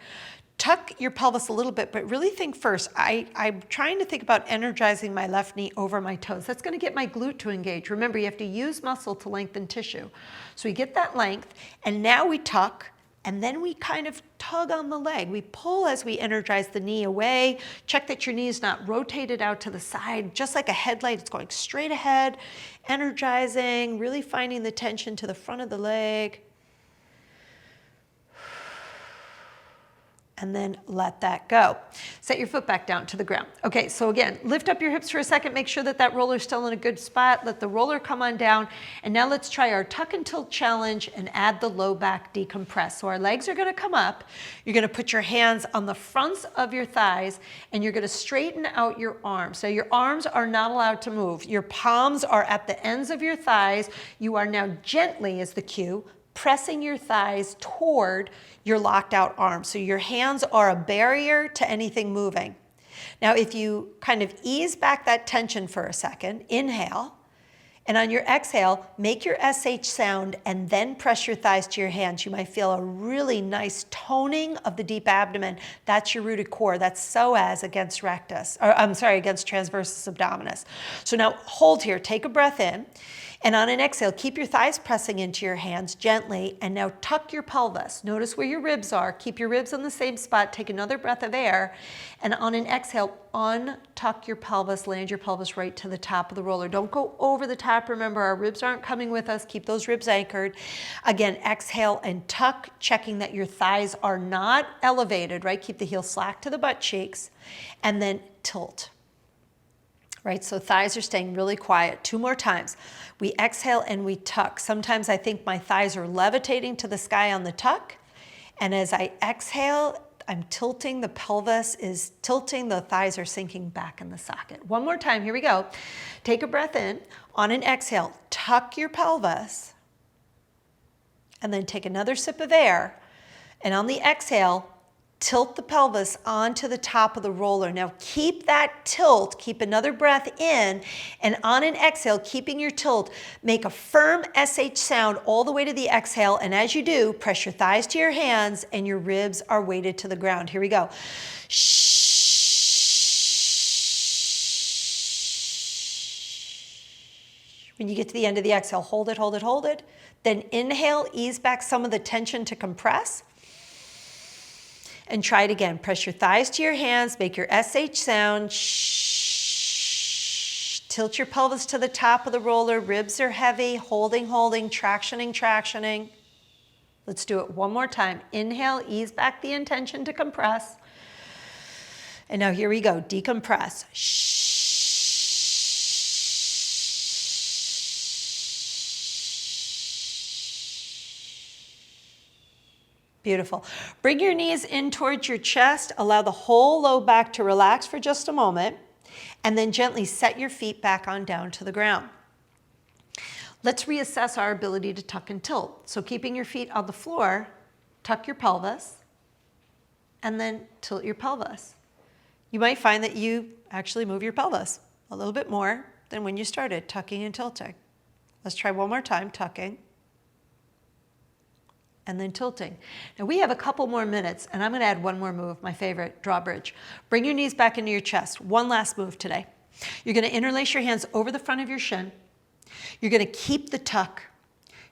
Tuck your pelvis a little bit, but really think first, I'm trying to think about energizing my left knee over my toes. That's going to get my glute to engage. Remember, you have to use muscle to lengthen tissue. So we get that length, and now we tuck, and then we kind of tug on the leg. We pull as we energize the knee away. Check that your knee is not rotated out to the side. Just like a headlight, it's going straight ahead, energizing, really finding the tension to the front of the leg. And then let that go. Set your foot back down to the ground. Okay, so again, lift up your hips for a second. Make sure that that roller's still in a good spot. Let the roller come on down. And now let's try our tuck and tilt challenge and add the low back decompress. So our legs are going to come up. You're going to put your hands on the fronts of your thighs and you're going to straighten out your arms. So your arms are not allowed to move. Your palms are at the ends of your thighs. You are now gently, is the cue, pressing your thighs toward your locked out arms. So your hands are a barrier to anything moving. Now, if you kind of ease back that tension for a second, inhale, and on your exhale, make your SH sound and then press your thighs to your hands. You might feel a really nice toning of the deep abdomen. That's your rooted core. That's psoas against rectus, or against transversus abdominis. So now hold here, take a breath in. And on an exhale, keep your thighs pressing into your hands gently, and now tuck your pelvis. Notice where your ribs are. Keep your ribs on the same spot. Take another breath of air, and on an exhale, untuck your pelvis, land your pelvis right to the top of the roller. Don't go over the top. Remember, our ribs aren't coming with us. Keep those ribs anchored. Again, exhale and tuck, checking that your thighs are not elevated, right? Keep the heel slack to the butt cheeks, and then tilt. Right, so thighs are staying really quiet. 2 more times. We exhale and we tuck. Sometimes I think my thighs are levitating to the sky on the tuck. And as I exhale, I'm tilting, the pelvis is tilting, the thighs are sinking back in the socket. 1 more time, here we go. Take a breath in. On an exhale, tuck your pelvis. And then take another sip of air. And on the exhale, Tilt the pelvis onto the top of the roller. Now keep that tilt, keep another breath in, and on an exhale, keeping your tilt, make a firm SH sound all the way to the exhale, and as you do, press your thighs to your hands and your ribs are weighted to the ground. Here we go. When you get to the end of the exhale, hold it, hold it, hold it. Then inhale, ease back some of the tension to compress. And try it again. Press your thighs to your hands, make your SH sound. Tilt your pelvis to the top of the roller, ribs are heavy, holding, holding, tractioning, tractioning. Let's do it one more time. Inhale, ease back the intention to compress. And now here we go, decompress. Beautiful. Bring your knees in towards your chest. Allow the whole low back to relax for just a moment. And then gently set your feet back on down to the ground. Let's reassess our ability to tuck and tilt. So keeping your feet on the floor, tuck your pelvis, and then tilt your pelvis. You might find that you actually move your pelvis a little bit more than when you started, tucking and tilting. Let's try one more time, tucking. And then tilting. Now we have a couple more minutes and I'm gonna add one more move, my favorite, drawbridge. Bring your knees back into your chest. One last move today. You're gonna interlace your hands over the front of your shin. You're gonna keep the tuck.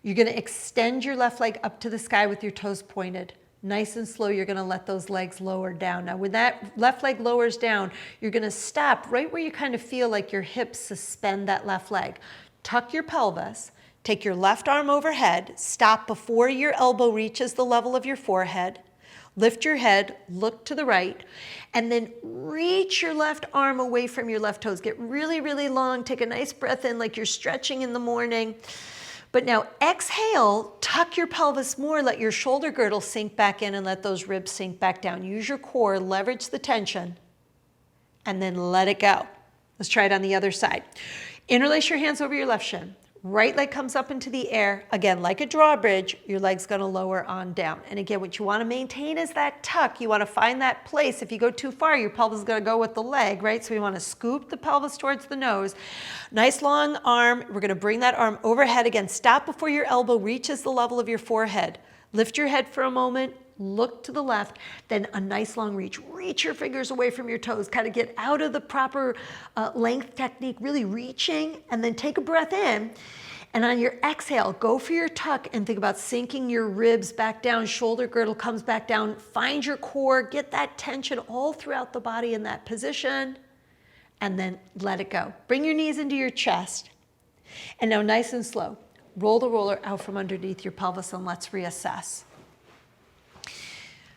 You're gonna extend your left leg up to the sky with your toes pointed. Nice and slow, you're gonna let those legs lower down. Now when that left leg lowers down, you're gonna stop right where you kind of feel like your hips suspend that left leg. Tuck your pelvis. Take your left arm overhead, stop before your elbow reaches the level of your forehead, lift your head, look to the right, and then reach your left arm away from your left toes. Get really, really long, take a nice breath in like you're stretching in the morning. But now exhale, tuck your pelvis more, let your shoulder girdle sink back in and let those ribs sink back down. Use your core, leverage the tension, and then let it go. Let's try it on the other side. Interlace your hands over your left shin. Right leg comes up into the air. Again, like a drawbridge, your leg's gonna lower on down. And again, what you wanna maintain is that tuck. You wanna find that place. If you go too far, your pelvis is gonna go with the leg, right? So we wanna scoop the pelvis towards the nose. Nice long arm. We're gonna bring that arm overhead again. Stop before your elbow reaches the level of your forehead. Lift your head for a moment. Look to the left, then a nice long reach. Reach your fingers away from your toes, kind of get out of the proper length technique, really reaching, and then take a breath in. And on your exhale, go for your tuck and think about sinking your ribs back down, shoulder girdle comes back down. Find your core, get that tension all throughout the body in that position, and then let it go. Bring your knees into your chest. And now nice and slow, roll the roller out from underneath your pelvis and let's reassess.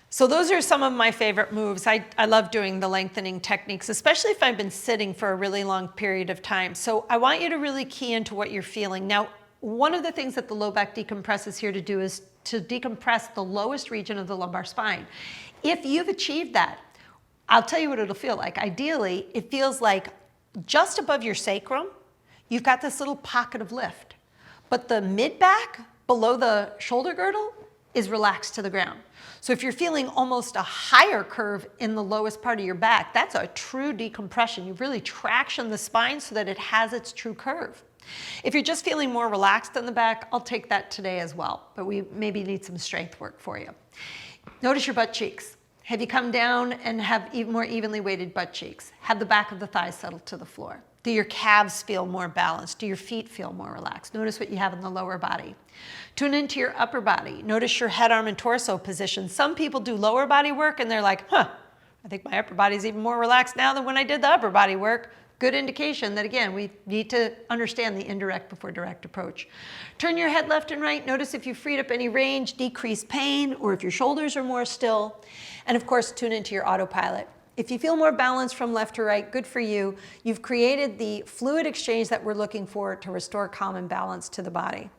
So those are some of my favorite moves. I love doing the lengthening techniques, especially if I've been sitting for a really long period of time. So I want you to really key into what you're feeling. Now, one of the things that the low back decompress is here to do is to decompress the lowest region of the lumbar spine. If you've achieved that, I'll tell you what it'll feel like. Ideally, it feels like just above your sacrum, you've got this little pocket of lift. But the mid-back, below the shoulder girdle, is relaxed to the ground. So if you're feeling almost a higher curve in the lowest part of your back, that's a true decompression. You've really tractioned the spine so that it has its true curve. If you're just feeling more relaxed in the back, I'll take that today as well, but we maybe need some strength work for you. Notice your butt cheeks. Have you come down and have even more evenly weighted butt cheeks? Have the back of the thighs settle to the floor? Do your calves feel more balanced? Do your feet feel more relaxed? Notice what you have in the lower body. Tune into your upper body. Notice your head, arm, and torso position. Some people do lower body work and they're like, I think my upper body's even more relaxed now than when I did the upper body work. Good indication that, again, we need to understand the indirect before direct approach. Turn your head left and right. Notice if you freed up any range, decrease pain, or if your shoulders are more still. And of course, tune into your autopilot. If you feel more balanced from left to right, good for you. You've created the fluid exchange that we're looking for to restore calm and balance to the body.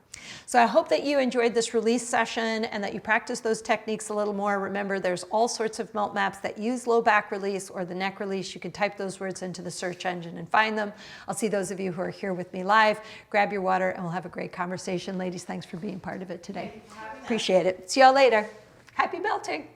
So I hope that you enjoyed this release session and that you practice those techniques a little more. Remember, there's all sorts of melt maps that use low back release or the neck release. You can type those words into the search engine and find them. I'll see those of you who are here with me live. Grab your water and we'll have a great conversation. Ladies, thanks for being part of it today. Appreciate it. See y'all later. Happy melting.